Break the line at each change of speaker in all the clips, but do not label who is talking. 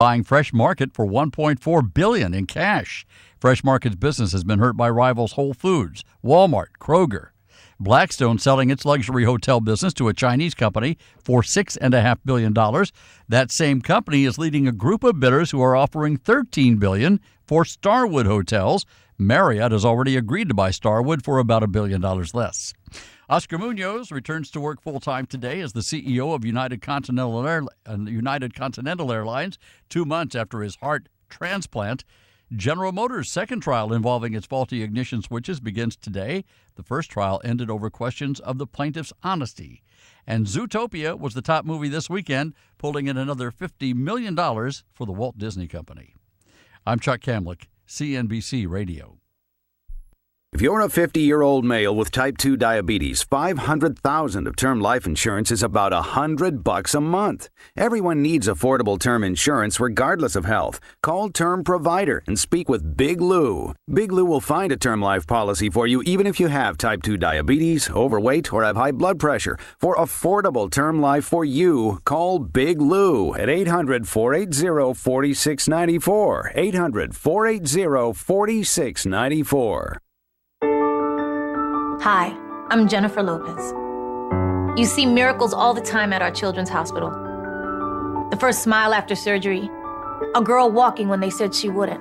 buying Fresh Market for $1.4 billion in cash. Fresh Market's business has been hurt by rivals Whole Foods, Walmart, Kroger. Blackstone selling its luxury hotel business to a Chinese company for $6.5 billion. That same company is leading a group of bidders who are offering $13 billion for Starwood Hotels. Marriott has already agreed to buy Starwood for about $1 billion less. Oscar Munoz returns to work full-time today as the CEO of United Continental Airlines, 2 months after his heart transplant. General Motors' second trial involving its faulty ignition switches begins today. The first trial ended over questions of the plaintiff's honesty. And Zootopia was the top movie this weekend, pulling in another $50 million for the Walt Disney Company. I'm Chuck Kamlick, CNBC Radio.
If you're a 50-year-old male with type 2 diabetes, $500,000 of term life insurance is about $100 a month. Everyone needs affordable term insurance regardless of health. Call Term Provider and speak with Big Lou. Big Lou will find a term life policy for you even if you have type 2 diabetes, overweight, or have high blood pressure. For affordable term life for you, call Big Lou at 800-480-4694. 800-480-4694.
Hi, I'm Jennifer Lopez. You see miracles all the time at our children's hospital. The first smile after surgery, a girl walking when they said she wouldn't,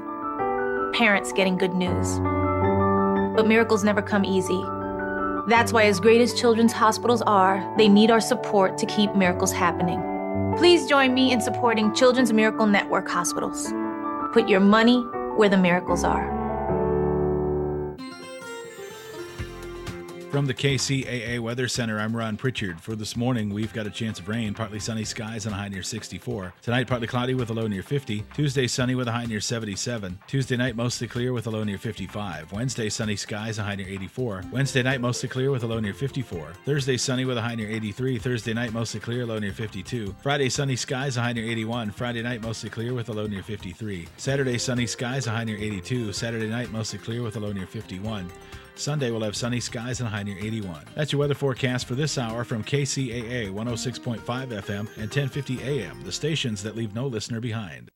parents getting good news. But miracles never come easy. That's why, as great as children's hospitals are, they need our support to keep miracles happening. Please join me in supporting Children's Miracle Network hospitals. Put your money where the miracles are.
From the KCAA Weather Center, I'm Ron Pritchard. For this morning, we've got a chance of rain, partly sunny skies and a high near 64. Tonight, partly cloudy with a low near 50. Tuesday, sunny with a high near 77. Tuesday night, mostly clear with a low near 55. Wednesday, sunny skies, a high near 84. Wednesday night, mostly clear with a low near 54. Thursday, sunny with a high near 83. Thursday night, mostly clear, low near 52. Friday, sunny skies, a high near 81. Friday night, mostly clear with a low near 53. Saturday, sunny skies, a high near 82. Saturday night, mostly clear with a low near 51. Sunday will have sunny skies and a high near 81. That's your weather forecast for this hour from KCAA 106.5 FM and 1050 AM, the stations that leave no listener behind.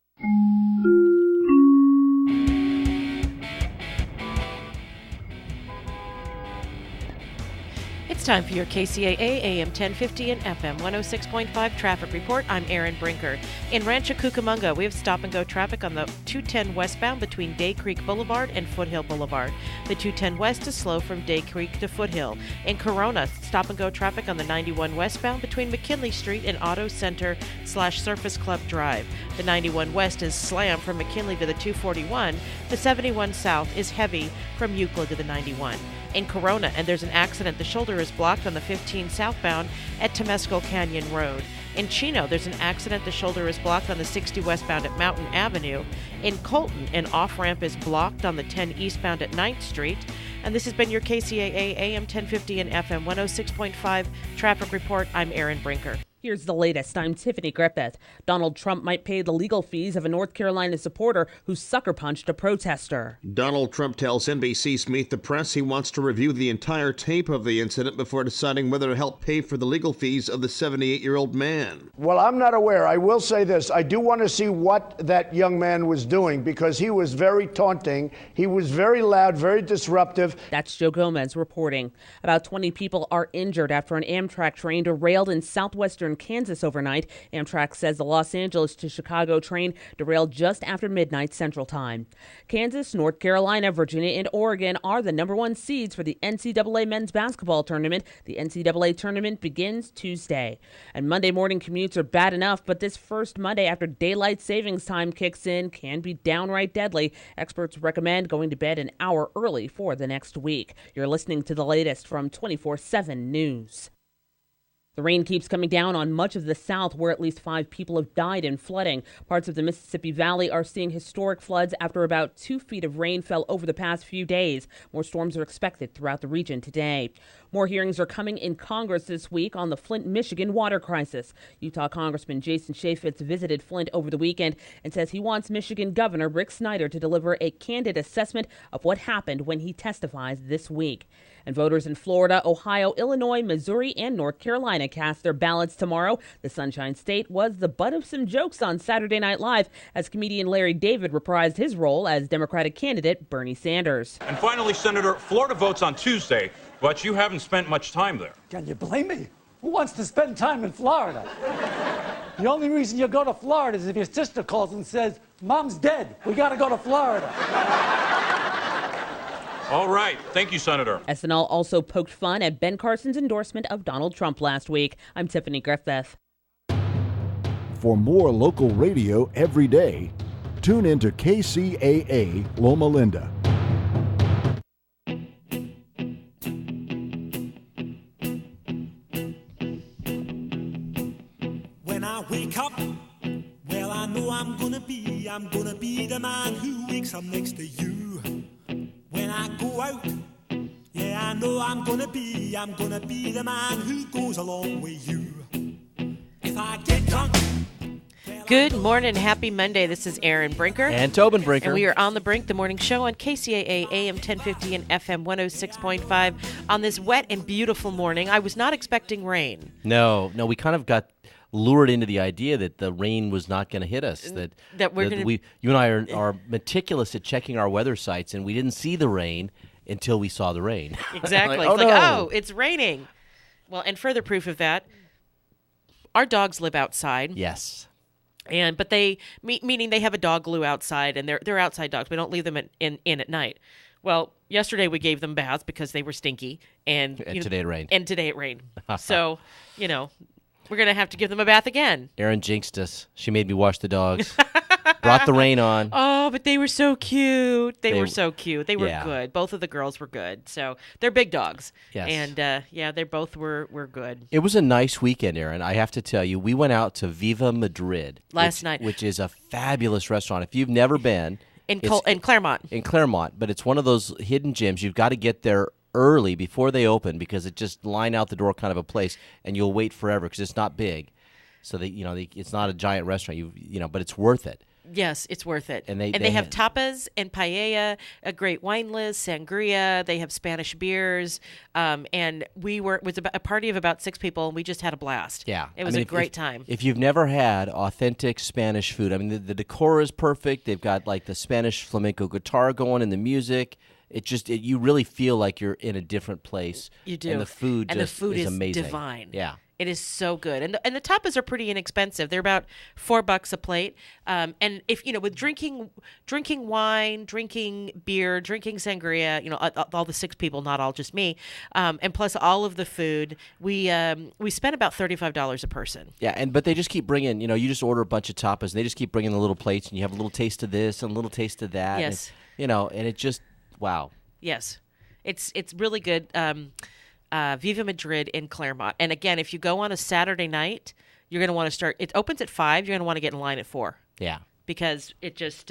It's time for your KCAA AM 1050 and FM 106.5 traffic report. I'm Erin Brinker. In Rancho Cucamonga, we have stop-and-go traffic on the 210 westbound between Day Creek Boulevard and Foothill Boulevard. The 210 west is slow from Day Creek to Foothill. In Corona, stop-and-go traffic on the 91 westbound between McKinley Street and Auto Center/Surface Club Drive. The 91 west is slammed from McKinley to the 241. The 71 south is heavy from Euclid to the 91. In Corona, and there's an accident. The shoulder is blocked on the 15 southbound at Temescal Canyon Road. In Chino, there's an accident. The shoulder is blocked on the 60 westbound at Mountain Avenue. In Colton, an off-ramp is blocked on the 10 eastbound at 9th Street. And this has been your KCAA AM 1050 and FM 106.5 traffic report. I'm Erin Brinker.
Here's the latest. I'm Tiffany Griffith. Donald Trump might pay the legal fees of a North Carolina supporter who sucker punched a protester.
Donald Trump tells NBC's Meet the Press he wants to review the entire tape of the incident before deciding whether to help pay for the legal fees of the 78-year-old man.
Well, I'm not aware. I will say this. I do want to see what that young man was doing because he was very taunting. He was very loud, very disruptive.
That's Joe Gomez reporting. About 20 people are injured after an Amtrak train derailed in southwestern Kansas overnight. Amtrak says the Los Angeles to Chicago train derailed just after midnight Central Time. Kansas, North Carolina, Virginia, and Oregon are the number one seeds for the NCAA men's basketball tournament. The NCAA tournament begins Tuesday. And Monday morning commutes are bad enough, but this first Monday after daylight savings time kicks in can be downright deadly. Experts recommend going to bed an hour early for the next week. You're listening to the latest from 24/7 News. The rain keeps coming down on much of the South, where at least 5 people have died in flooding. Parts of the Mississippi Valley are seeing historic floods after about 2 feet of rain fell over the past few days. More storms are expected throughout the region today. More hearings are coming in Congress this week on the Flint, Michigan water crisis. Utah Congressman Jason Chaffetz visited Flint over the weekend and says he wants Michigan Governor Rick Snyder to deliver a candid assessment of what happened when he testifies this week. And voters in Florida, Ohio, Illinois, Missouri, and North Carolina cast their ballots tomorrow. The Sunshine State was the butt of some jokes on Saturday Night Live as comedian Larry David reprised his role as Democratic candidate Bernie Sanders.
And finally, Senator, Florida votes on Tuesday, but you haven't spent much time there.
Can you blame me? Who wants to spend time in Florida? The only reason you go to Florida is if your sister calls and says, Mom's dead, we got to go to Florida.
All right. Thank you, Senator.
SNL also poked fun at Ben Carson's endorsement of Donald Trump last week. I'm Tiffany Griffith.
For more local radio every day, tune into KCAA Loma Linda.
When I wake up, well, I know I'm gonna be the man who wakes up next to you. When I go out, yeah, I know I'm gonna be the man who goes along with you. If I get drunk.
Good morning. Happy Monday. This is Aaron Brinker.
And Tobin Brinker.
And we are on the Brink, the morning show on KCAA AM 1050 and FM 106.5 on this wet and beautiful morning. I was not expecting rain.
No, we kind of got lured into the idea that the rain was not going to hit us. That
we're going to.
You and I are meticulous at checking our weather sites, and we didn't see the rain until we saw the rain.
Exactly. It's raining. Well, and further proof of that, our dogs live outside.
Yes.
But meaning they have a dog glue outside, and they're outside dogs. We don't leave them in at night. Well, yesterday we gave them baths because they were stinky, and
today it rained.
And today it rained. So, we're going to have to give them a bath again.
Erin jinxed us. She made me wash the dogs. Brought the rain on.
Oh, but they were so cute. They were so cute. They were good. Both of the girls were good. So they're big dogs.
Yes.
And, they both were good.
It was a nice weekend, Erin. I have to tell you, we went out to Viva Madrid.
Last night.
Which is a fabulous restaurant. If you've never been.
In Claremont.
In Claremont. But it's one of those hidden gems. You've got to get there early before they open because it just line out the door kind of a place, and you'll wait forever because it's not big. So it's not a giant restaurant. But it's worth it.
Yes, it's worth it.
And
they have tapas and paella, a great wine list, sangria. They have Spanish beers. And it was a party of about 6 people, and we just had a blast.
Yeah.
It was a great time.
If you've never had authentic Spanish food, I mean, the decor is perfect. They've got like the Spanish flamenco guitar going and the music. You really feel like you're in a different place.
You do.
And the food is amazing.
Divine.
Yeah.
It is so good. And the tapas are pretty inexpensive. They're about $4 a plate. And if, with drinking wine, drinking beer, drinking sangria, all the 6 people, not all just me, and plus all of the food, we spent about $35 a person.
Yeah, but they just keep bringing, you just order a bunch of tapas, and they just keep bringing the little plates, and you have a little taste of this and a little taste of that.
Yes.
And, and it just, wow.
Yes. It's really good. Viva Madrid in Claremont. And again, if you go on a Saturday night, you're going to want to start. It opens at 5. You're going to want to get in line at 4.
Yeah.
Because it just,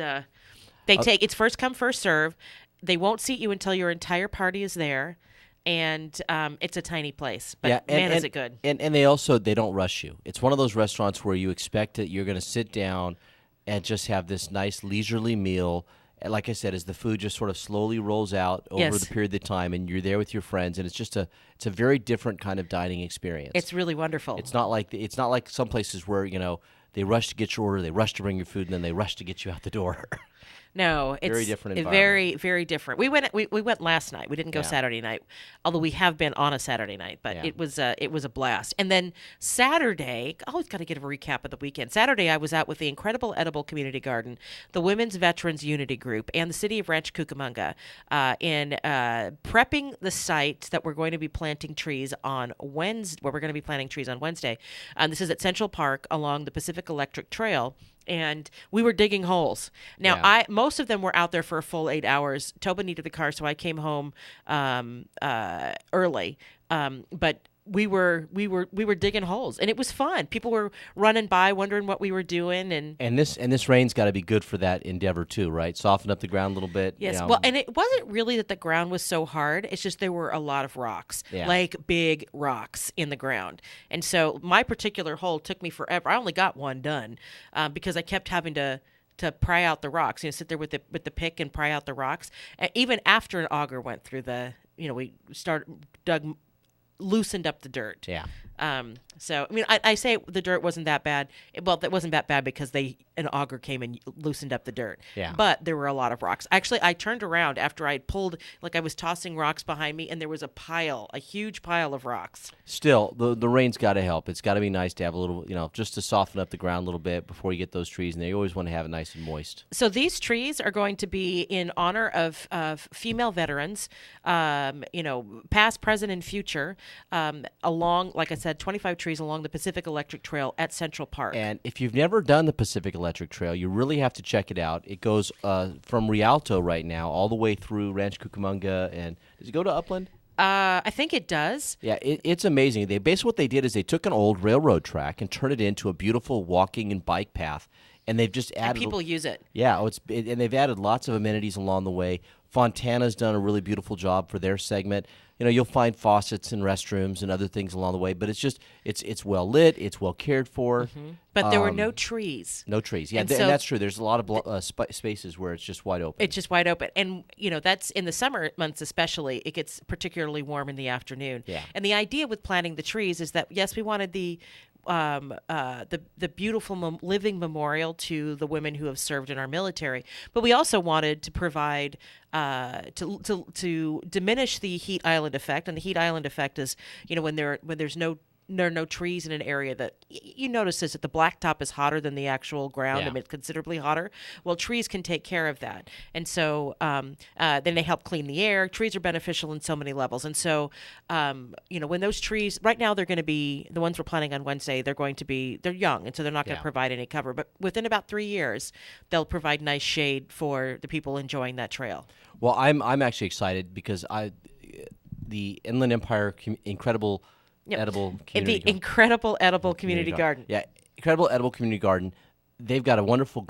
it's first come, first serve. They won't seat you until your entire party is there. And it's a tiny place. But is it good.
And they don't rush you. It's one of those restaurants where you expect that you're going to sit down and just have this nice leisurely meal. And like I said, as the food just sort of slowly rolls out over the period of time, and you're there with your friends, and it's a very different kind of dining experience.
It's really wonderful.
It's not like some places where they rush to get your order, they rush to bring your food, and then they rush to get you out the door.
No, it's
very different environment.
Very, very different. We went last night. We didn't go Saturday night, although we have been on a Saturday night. But it was a blast. And then Saturday, always got to give a recap of the weekend. Saturday, I was out with the incredible Edible Community Garden, the Women's Veterans Unity Group, and the City of Rancho Cucamonga in prepping the site that we're going to be planting trees on Wednesday. Where we're going to be planting trees on Wednesday. This is at Central Park along the Pacific Electric Trail. And we were digging holes. Now, most of them were out there for a full 8 hours. Tobin needed the car, so I came home early. But we were digging holes, and it was fun. People were running by, wondering what we were doing,
and this rain's got to be good for that endeavor too, right? Soften up the ground a little bit.
Yes. Well, and it wasn't really that the ground was so hard. It's just there were a lot of rocks, like big rocks in the ground, and so my particular hole took me forever. I only got one done because I kept having to pry out the rocks. Sit there with the pick and pry out the rocks. Even after an auger went through we loosened up the dirt.
Yeah.
So, I mean, I say the dirt wasn't that bad. Well, that wasn't that bad because an auger came and loosened up the dirt.
Yeah.
But there were a lot of rocks. Actually, I turned around after I pulled, like I was tossing rocks behind me, and there was a huge pile of rocks.
Still, the rain's got to help. It's got to be nice to have a little, just to soften up the ground a little bit before you get those trees in there. You always want to have it nice and moist.
So these trees are going to be in honor of female veterans, past, present, and future, along, like I said, 25 trees along the Pacific Electric Trail at Central Park.
And if you've never done the Pacific Electric Trail, you really have to check it out. It goes from Rialto right now all the way through Rancho Cucamonga, and does it go to Upland?
I think it does.
Yeah, it's amazing. Basically what they did is they took an old railroad track and turned it into a beautiful walking and bike path, and they've just added.
And people use it.
Yeah, and they've added lots of amenities along the way. Fontana's done a really beautiful job for their segment. You'll find faucets and restrooms and other things along the way, but it's well lit, it's well cared for.
Mm-hmm. But there were no trees.
No trees, yeah, and that's true. There's a lot of spaces where it's just wide open.
It's just wide open, and that's in the summer months especially. It gets particularly warm in the afternoon.
Yeah.
And the idea with planting the trees is that yes, we wanted the beautiful living memorial to the women who have served in our military, but we also wanted to provide to diminish the heat island effect. And the heat island effect is when there's no trees in an area that you notice is that the blacktop is hotter than the actual ground.
Yeah.
I mean, it's considerably hotter. Well, trees can take care of that. And so then they help clean the air. Trees are beneficial in so many levels. And so, when those trees, right now they're going to be, the ones we're planting on Wednesday, they're young. And so they're not going to provide any cover. But within about 3 years, they'll provide nice shade for the people enjoying that trail.
Well, I'm actually excited because the Inland Empire Incredible Edible Community Garden.
Incredible Edible Community Garden.
Yeah, Incredible Edible Community Garden. They've got a wonderful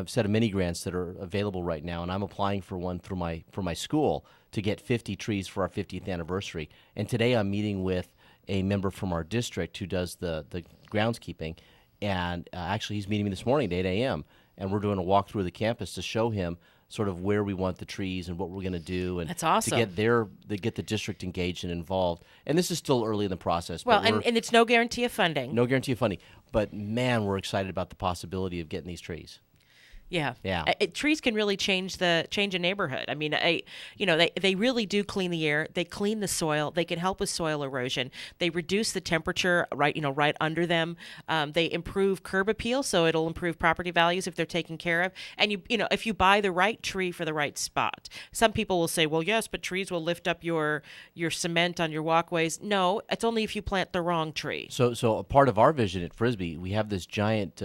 set of mini grants that are available right now, and I'm applying for one for my school to get 50 trees for our 50th anniversary. And today I'm meeting with a member from our district who does the groundskeeping, and actually he's meeting me this morning at 8 a.m., and we're doing a walk through the campus to show him sort of where we want the trees and what we're going to do, and
that's awesome.
To get the district engaged and involved. And this is still early in the process.
Well, and it's no guarantee of funding.
No guarantee of funding, but man, we're excited about the possibility of getting these trees.
Yeah.
Trees
can really change a neighborhood. I mean, they really do clean the air. They clean the soil. They can help with soil erosion. They reduce the temperature right under them. They improve curb appeal, so it'll improve property values if they're taken care of. And if you buy the right tree for the right spot. Some people will say, well, yes, but trees will lift up your cement on your walkways. No, it's only if you plant the wrong tree.
So a part of our vision at Frisbee, we have this giant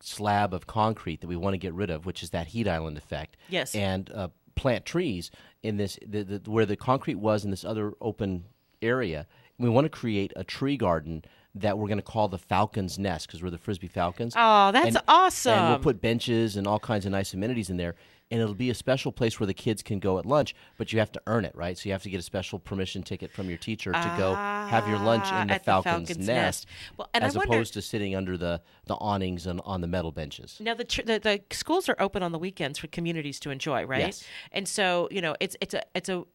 slab of concrete that we want to get rid of, which is that heat island effect.
Yes.
And plant trees in this where the concrete was in this other open area. We want to create a tree garden that we're going to call the Falcon's Nest because we're the Frisbee Falcons.
Oh, that's awesome.
And we'll put benches and all kinds of nice amenities in there. And it'll be a special place where the kids can go at lunch, but you have to earn it, right? So you have to get a special permission ticket from your teacher to go have your lunch in the Falcon's Nest,
well, and
as opposed to sitting under the awnings and on the metal benches.
Now, the schools are open on the weekends for communities to enjoy, right?
Yes.
And so,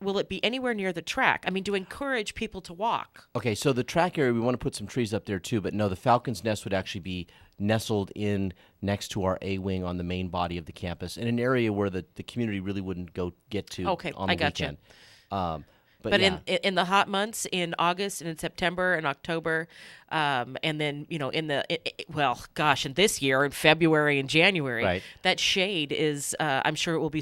will it be anywhere near the track? I mean, to encourage people to walk.
Okay, so the track area, we want to put some trees up there too, but no, the Falcon's Nest would actually be nestled in next to our A-wing on the main body of the campus, in an area where the community really wouldn't get to on the weekend.
But yeah. in the hot months, in August and in September and October, And then, in this year, in February and January, that shade is, I'm sure it will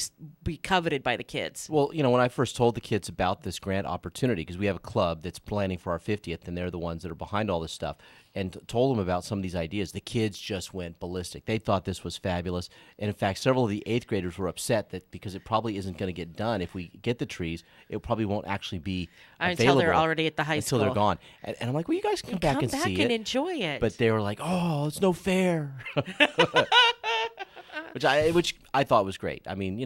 be coveted by the kids.
Well, when I first told the kids about this grant opportunity, because we have a club that's planning for our 50th, and they're the ones that are behind all this stuff, and told them about some of these ideas, the kids just went ballistic. They thought this was fabulous. And in fact, several of the 8th graders were upset that because it probably isn't going to get done if we get the trees, it probably won't actually be available.
Until they're already at the high school.
Until they're gone. And I'm like, well, you guys can come back and see it.
Come back and enjoy it.
But they were like, oh, it's no fair. Which I thought was great. I mean,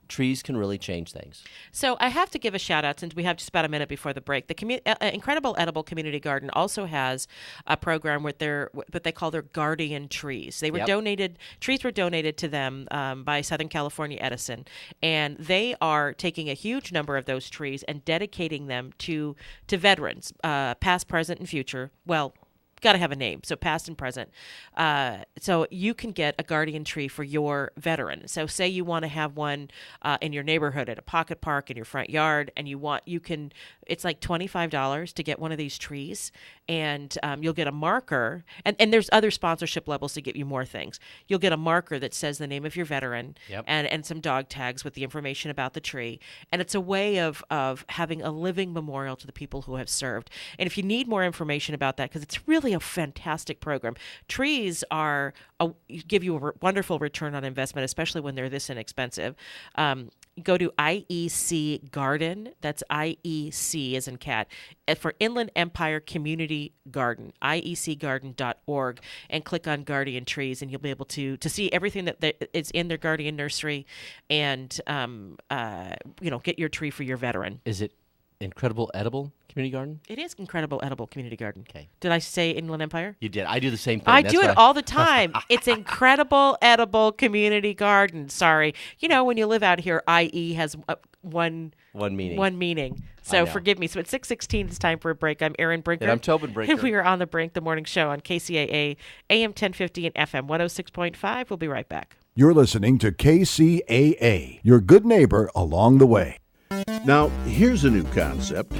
trees can really change things.
So I have to give a shout out, since we have just about a minute before the break. The Incredible Edible Community Garden also has a program with what they call their guardian trees. They were donated. Trees were donated to them by Southern California Edison, and they are taking a huge number of those trees and dedicating them to veterans, past, present, and future. Well, got to have a name, so past and present. So you can get a guardian tree for your veteran. So say you want to have one in your neighborhood at a pocket park in your front yard, and it's like $25 to get one of these trees, and you'll get a marker, and there's other sponsorship levels to get you more things. You'll get a marker that says the name of your veteran, and some dog tags with the information about the tree, and it's a way of having a living memorial to the people who have served. And if you need more information about that, because it's really a fantastic program. Trees give you a wonderful return on investment, especially when they're this inexpensive. Go to IEC Garden. That's IEC as in cat, for Inland Empire Community Garden, iecgarden.org, and click on Guardian Trees, and you'll be able to see everything that is in their Guardian Nursery, and get your tree for your veteran.
Is it Incredible Edible Community Garden?
It is Incredible Edible Community Garden.
Okay.
Did I say Inland Empire?
You did. I do the same thing.
I do it all the time. It's Incredible Edible Community Garden. Sorry. When you live out here, IE has one meaning. So forgive me. So at 6:16, it's time for a break. I'm Erin Brinker.
And I'm Tobin Brinker.
And we are on The Brink, the morning show on KCAA, AM 1050 and FM 106.5. We'll be right back.
You're listening to KCAA, your good neighbor along the way.
Now, here's a new concept: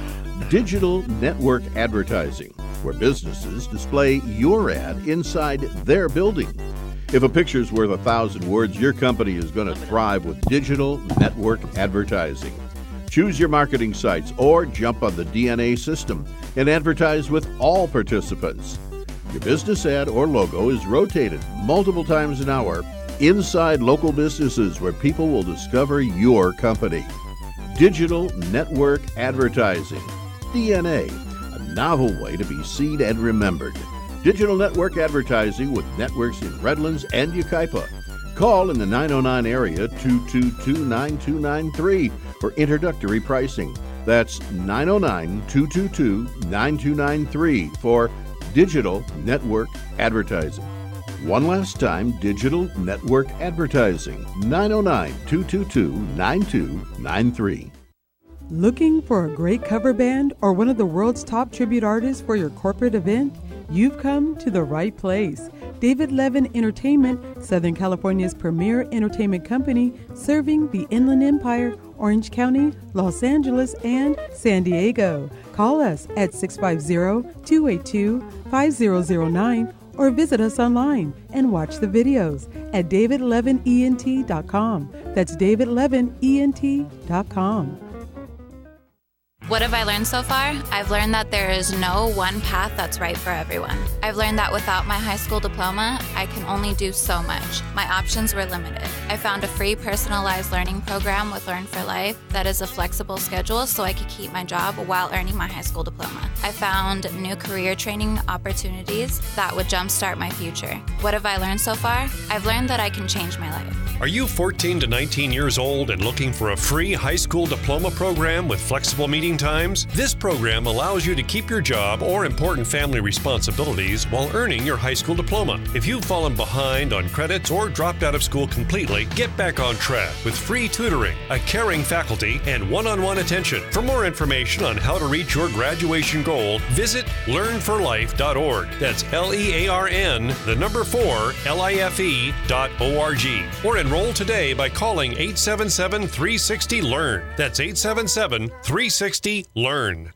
digital network advertising, where businesses display your ad inside their building. If a picture's worth 1,000 words, your company is going to thrive with digital network advertising. Choose your marketing sites or jump on the DNA system and advertise with all participants. Your business ad or logo is rotated multiple times an hour inside local businesses where people will discover your company. Digital network advertising, DNA, a novel way to be seen and remembered. Digital network advertising with networks in Redlands and Yucaipa. Call in the 909 area 222-9293 for introductory pricing. That's 909-222-9293 for digital network advertising. One last time, digital network advertising, 909-222-9293.
Looking for a great cover band or one of the world's top tribute artists for your corporate event? You've come to the right place. David Levin Entertainment, Southern California's premier entertainment company, serving the Inland Empire, Orange County, Los Angeles, and San Diego. Call us at 650-282-5009 or visit us online and watch the videos at davidlevinent.com. That's davidlevinent.com.
What have I learned so far? I've learned that there is no one path that's right for everyone. I've learned that without my high school diploma, I can only do so much. My options were limited. I found a free personalized learning program with Learn for Life that is a flexible schedule so I could keep my job while earning my high school diploma. I found new career training opportunities that would jumpstart my future. What have I learned so far? I've learned that I can change my life.
Are you 14 to 19 years old and looking for a free high school diploma program with flexible meeting times? This program allows you to keep your job or important family responsibilities while earning your high school diploma. If you've fallen behind on credits or dropped out of school completely, get back on track with free tutoring, a caring faculty, and one-on-one attention. For more information on how to reach your graduation goal, visit learnforlife.org. That's LEARN4LIFE.org. Or enroll today by calling 877-360-LEARN. That's 877-360-LEARN.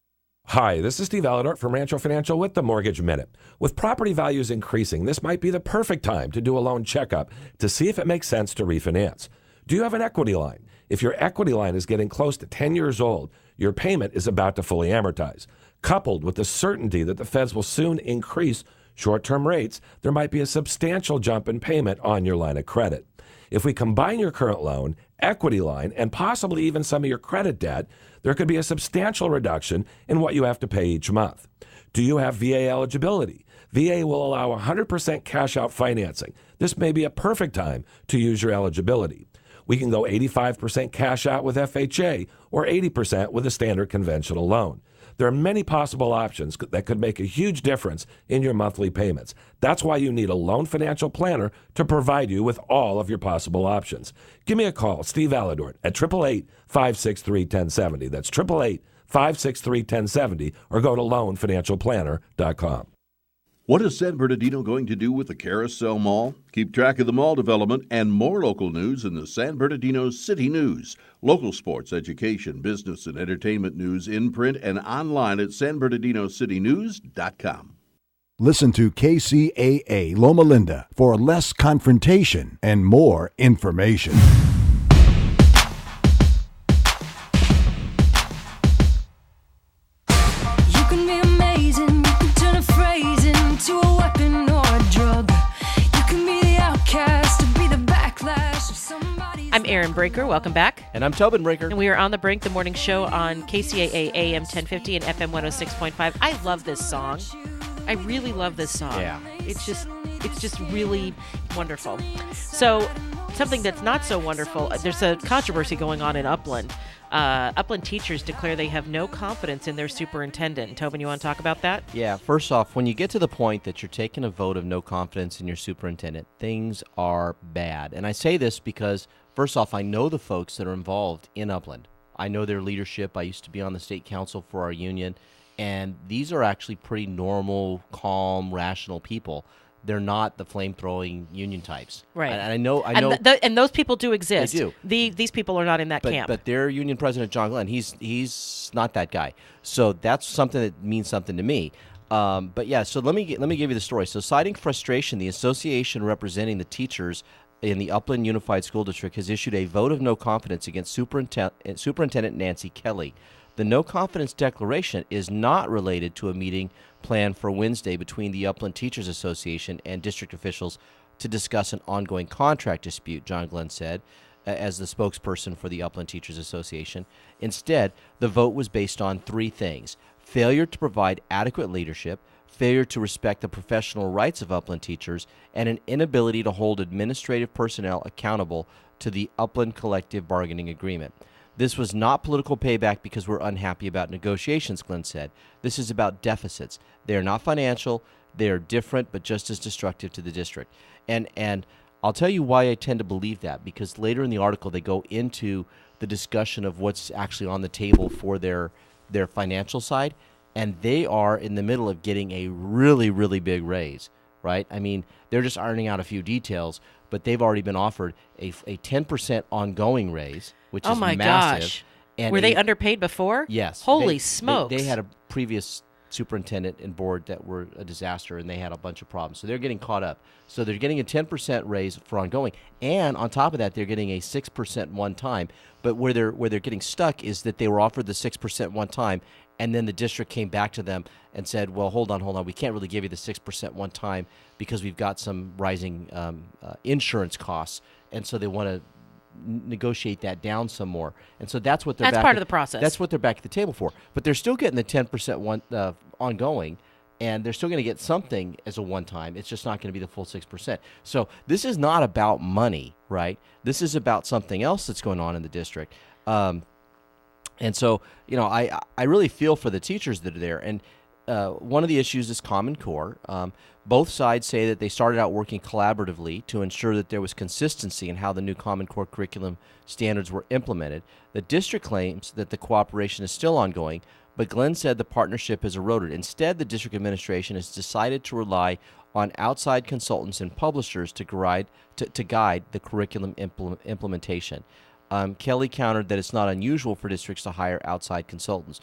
Hi, this is Steve Alladort from Rancho Financial with the Mortgage Minute. With property values increasing, this might be the perfect time to do a loan checkup to see if it makes sense to refinance. Do you have an equity line? If your equity line is getting close to 10 years old, your payment is about to fully amortize. Coupled with the certainty that the feds will soon increase short-term rates, there might be a substantial jump in payment on your line of credit. If we combine your current loan, equity line, and possibly even some of your credit debt, there could be a substantial reduction in what you have to pay each month. Do you have VA eligibility? VA will allow 100% cash-out financing. This may be a perfect time to use your eligibility. We can go 85% cash out with FHA or 80% with a standard conventional loan. There are many possible options that could make a huge difference in your monthly payments. That's why you need a loan financial planner to provide you with all of your possible options. Give me a call, Steve Alladort, at 888-563-1070. That's 888-563-1070, or go to loanfinancialplanner.com.
What is San Bernardino going to do with the Carousel Mall? Keep track of the mall development and more local news in the San Bernardino City News. Local sports, education, business, and entertainment news in print and online at sanbernardinocitynews.com.
Listen to KCAA Loma Linda for less confrontation and more information.
I'm Aaron Brinker. Welcome back.
And I'm Tobin Brinker.
And we are on The Brink, the morning show on KCAA AM 1050 and FM 106.5. I love this song. I really love this song.
Yeah.
It's just really wonderful. So something that's not so wonderful, there's a controversy going on in Upland. Upland teachers declare they have no confidence in their superintendent. Tobin, you want to talk about that?
Yeah, first off, when you get to the point that you're taking a vote of no confidence in your superintendent, things are bad. And I say this because, first off, I know the folks that are involved in Upland. I know their leadership. I used to be on the state council for our union, and these are actually pretty normal, calm, rational people. They're not the flame-throwing union types.
Right.
And I know.
And those people do exist.
They do.
These people are not in that camp.
But their union president, John Glenn, he's not that guy. So that's something that means something to me. But yeah, so let me give you the story. So citing frustration, the association representing the teachers in the Upland Unified School District has issued a vote of no confidence against Superintendent Nancy Kelly. The no confidence declaration is not related to a meeting planned for Wednesday between the Upland Teachers Association and district officials to discuss an ongoing contract dispute, John Glenn said, as the spokesperson for the Upland Teachers Association. Instead, the vote was based on three things: failure to provide adequate leadership, failure to respect the professional rights of Upland teachers, and an inability to hold administrative personnel accountable to the Upland Collective Bargaining Agreement. This was not political payback because we're unhappy about negotiations, Glenn said. This is about deficits. They are not financial. They are different, but just as destructive to the district. And I'll tell you why I tend to believe that, because later in the article they go into the discussion of what's actually on the table for their financial side, and they are in the middle of getting a really, really big raise, right? I mean, they're just ironing out a few details, but they've already been offered a 10% ongoing raise, which is massive.
Gosh. And were they underpaid before?
Yes.
Holy smokes.
They had a previous superintendent and board that were a disaster, and they had a bunch of problems. So they're getting caught up. So they're getting a 10% raise for ongoing. And on top of that, they're getting a 6% one time. But where they're getting stuck is that they were offered the 6% one time, and then the district came back to them and said, well, hold on. We can't really give you the 6% one time because we've got some rising insurance costs. And so they want to negotiate that down some more. And so that's what they're
part of the process.
That's what they're back at the table for. But they're still getting the 10% one ongoing, and they're still going to get something as a one-time. It's just not going to be the full 6%. So this is not about money, right? This is about something else that's going on in the district. And so, I really feel for the teachers that are there. And one of the issues is Common Core. Both sides say that they started out working collaboratively to ensure that there was consistency in how the new Common Core curriculum standards were implemented. The district claims that the cooperation is still ongoing, but Glenn said the partnership has eroded. Instead, the district administration has decided to rely on outside consultants and publishers to guide the curriculum implementation. Kelly countered that it's not unusual for districts to hire outside consultants.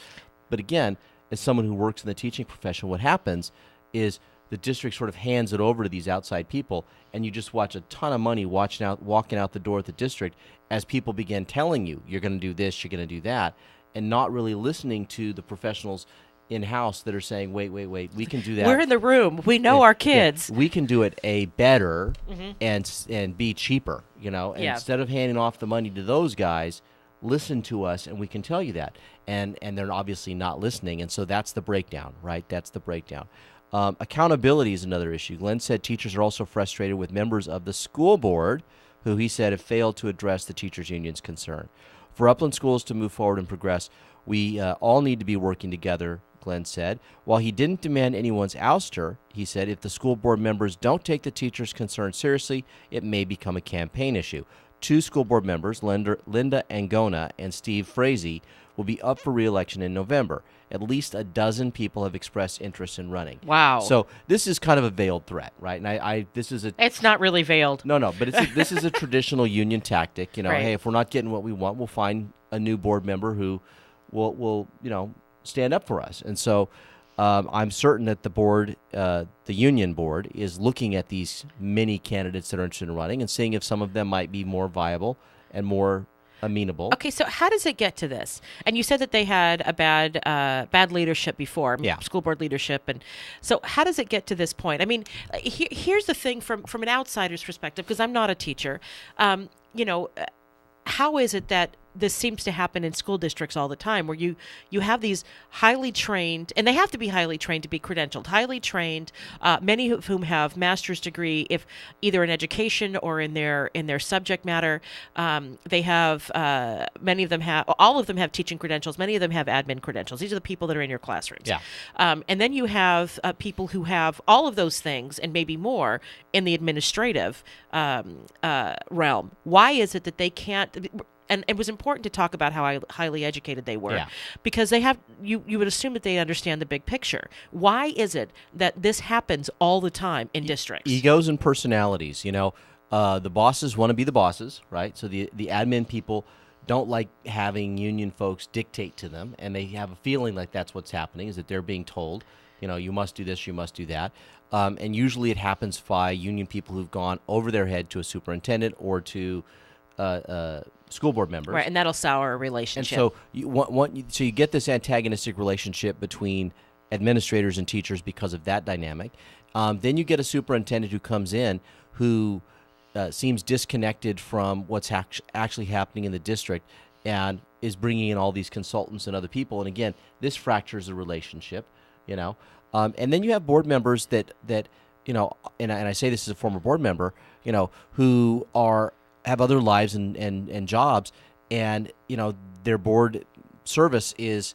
But again, as someone who works in the teaching profession, what happens is the district sort of hands it over to these outside people, and you just watch a ton of money walking out the door at the district as people begin telling you, you're going to do this, you're going to do that, and not really listening to the professionals in-house that are saying, wait, we can do that.
We're in the room. We know our kids.
We can do it better and be cheaper, And instead of handing off the money to those guys, listen to us, and we can tell you that. And they're obviously not listening, and so that's the breakdown, right? That's the breakdown. Accountability is another issue. Glenn said teachers are also frustrated with members of the school board who he said have failed to address the teachers' union's concern. For Upland schools to move forward and progress, we all need to be working together, Glenn said. While he didn't demand anyone's ouster, he said if the school board members don't take the teachers' concern seriously, it may become a campaign issue. 2 school board members, Linda Angona and Steve Frazee, will be up for re-election in November. At least a dozen people have expressed interest in running.
Wow.
So this is kind of a veiled threat, right? And
It's not really veiled.
No, but this is a traditional union tactic.
Right.
Hey, if we're not getting what we want, we'll find a new board member who will stand up for us. And so I'm certain that the board, the union board, is looking at these many candidates that are interested in running and seeing if some of them might be more viable and more amenable.
Okay, so how does it get to this? And you said that they had a bad leadership before, school board leadership, and so how does it get to this point? I mean, here's the thing from an outsider's perspective, because I'm not a teacher. How is it that this seems to happen in school districts all the time, where you have these highly trained, and they have to be highly trained to be credentialed, highly trained, many of whom have master's degree, if either in education or in their subject matter. They have all of them have teaching credentials. Many of them have admin credentials. These are the people that are in your classrooms.
Yeah.
And then you have people who have all of those things and maybe more in the administrative realm. Why is it that they can't? And it was important to talk about how highly educated they were, because they have. You would assume that they understand the big picture. Why is it that this happens all the time in districts?
Egos and personalities. The bosses want to be the bosses, right? So the admin people don't like having union folks dictate to them, and they have a feeling like that's what's happening, is that they're being told, you must do this, you must do that. And usually it happens by union people who've gone over their head to a superintendent or to school board members.
Right, and that'll sour a relationship.
And so you get this antagonistic relationship between administrators and teachers because of that dynamic. Then you get a superintendent who comes in who seems disconnected from what's actually happening in the district and is bringing in all these consultants and other people. And again, this fractures the relationship, And then you have board members that and I say this as a former board member, who have other lives and jobs, and their board service is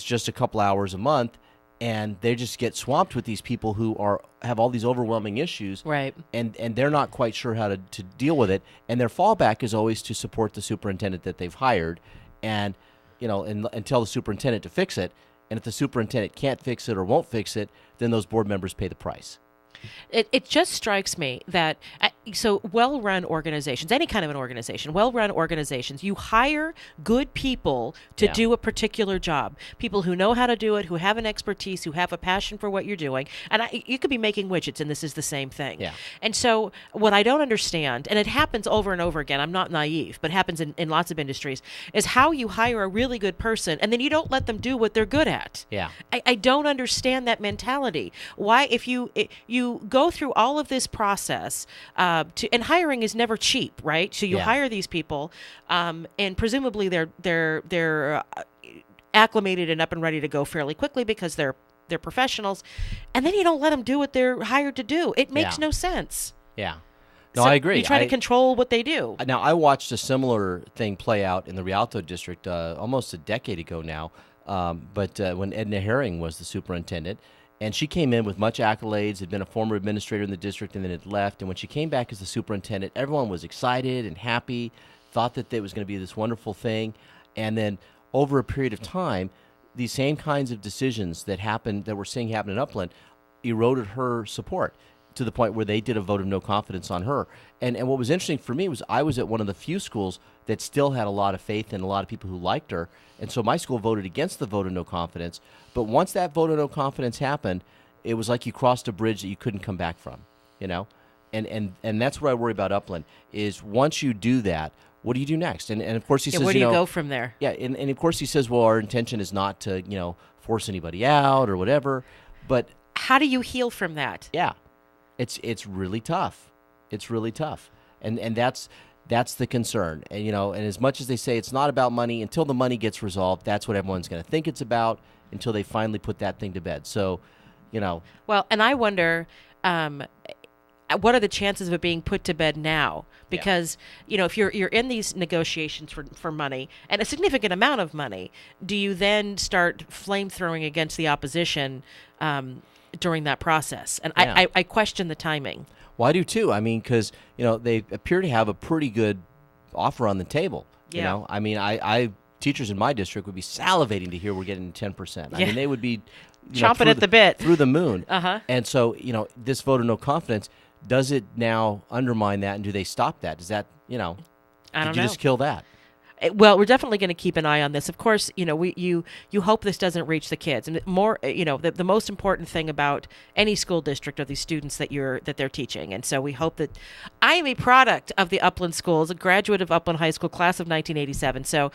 just a couple hours a month, and they just get swamped with these people who have all these overwhelming issues,
right?
And they're not quite sure how to deal with it, and their fallback is always to support the superintendent that they've hired, and and tell the superintendent to fix it. And if the superintendent can't fix it or won't fix it, then those board members pay the price.
It just strikes me that so well-run organizations, any kind of an organization, well-run organizations, you hire good people to do a particular job, people who know how to do it, who have an expertise, who have a passion for what you're doing. And you could be making widgets, and this is the same thing.
Yeah.
And so what I don't understand, and it happens over and over again, I'm not naive, but it happens in lots of industries, is how you hire a really good person, and then you don't let them do what they're good at.
Yeah.
I don't understand that mentality. Why, if you go through all of this process, and hiring is never cheap, right? So you hire these people, and presumably they're acclimated and up and ready to go fairly quickly because they're professionals, and then you don't let them do what they're hired to do. It makes no sense.
Yeah. No,
So
I agree.
You try to control what they do.
Now, I watched a similar thing play out in the Rialto district almost a decade ago now, but when Edna Herring was the superintendent. And she came in with much accolades, had been a former administrator in the district, and then had left. And when she came back as the superintendent, everyone was excited and happy, thought that it was going to be this wonderful thing. And then over a period of time, these same kinds of decisions that we're seeing happen in Upland eroded her support. to the point where they did a vote of no confidence on her. And what was interesting for me was I was at one of the few schools that still had a lot of faith and a lot of people who liked her. And so my school voted against the vote of no confidence. But once that vote of no confidence happened, it was like you crossed a bridge that you couldn't come back from, you know? And that's where I worry about Upland is once you do that, what do you do next? And of course he says,
where do you go from there?
Yeah, and of course he says, well, our intention is not to, force anybody out or whatever. But
how do you heal from that?
Yeah, it's really tough. It's really tough, and that's the concern. And and as much as they say it's not about money, until the money gets resolved, that's what everyone's going to think it's about until they finally put that thing to bed. So,
Well, and I wonder, what are the chances of it being put to bed now? Because if you're in these negotiations for money and a significant amount of money, do you then start flame throwing against the opposition during that process? And I question the timing.
Well, I do too. I mean, because they appear to have a pretty good offer on the table.
Yeah.
I mean, I teachers in my district would be salivating to hear we're getting 10%. I mean, they would be
chomping at the bit
through the moon.
Uh-huh.
And so this vote of no confidence. Does it now undermine that, and do they stop that? Does that,
I don't
know.
Did you
just kill that?
Well, we're definitely going to keep an eye on this. Of course, you hope this doesn't reach the kids. And more, the most important thing about any school district are these students that they're teaching. And so we hope that I am a product of the Upland schools, a graduate of Upland High School, class of 1987. So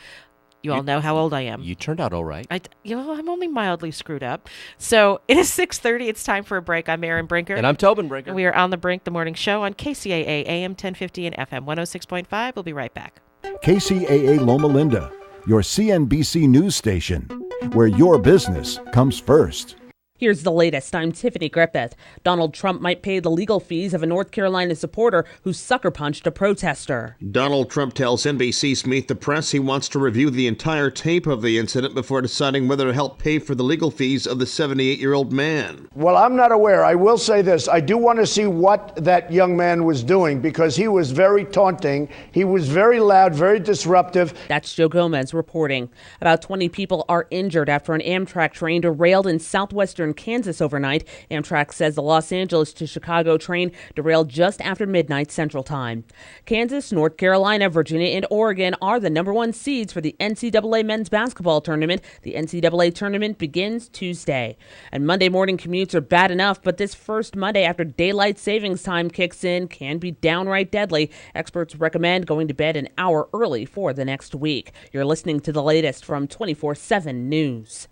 you all know how old I am.
You turned out all right.
I'm only mildly screwed up. So it is 6:30. It's time for a break. I'm Erin Brinker.
And I'm Tobin Brinker.
And we are on The Brink, the morning show on KCAA AM 1050 and FM 106.5. We'll be right back.
KCAA Loma Linda, your CNBC news station, where your business comes first.
Here's the latest. I'm Tiffany Griffith. Donald Trump might pay the legal fees of a North Carolina supporter who sucker punched a protester.
Donald Trump tells NBC's Meet the Press he wants to review the entire tape of the incident before deciding whether to help pay for the legal fees of the 78-year-old man.
Well, I'm not aware. I will say this. I do want to see what that young man was doing because he was very taunting. He was very loud, very disruptive.
That's Joe Gomez reporting. About 20 people are injured after an Amtrak train derailed in southwestern Kansas overnight. Amtrak says the Los Angeles to Chicago train derailed just after midnight Central Time. Kansas, North Carolina, Virginia, and Oregon are the number one seeds for the NCAA men's basketball tournament. The NCAA tournament begins Tuesday. And Monday morning commutes are bad enough, but this first Monday after daylight savings time kicks in can be downright deadly. Experts recommend going to bed an hour early for the next week. You're listening to the latest from 24/7 News.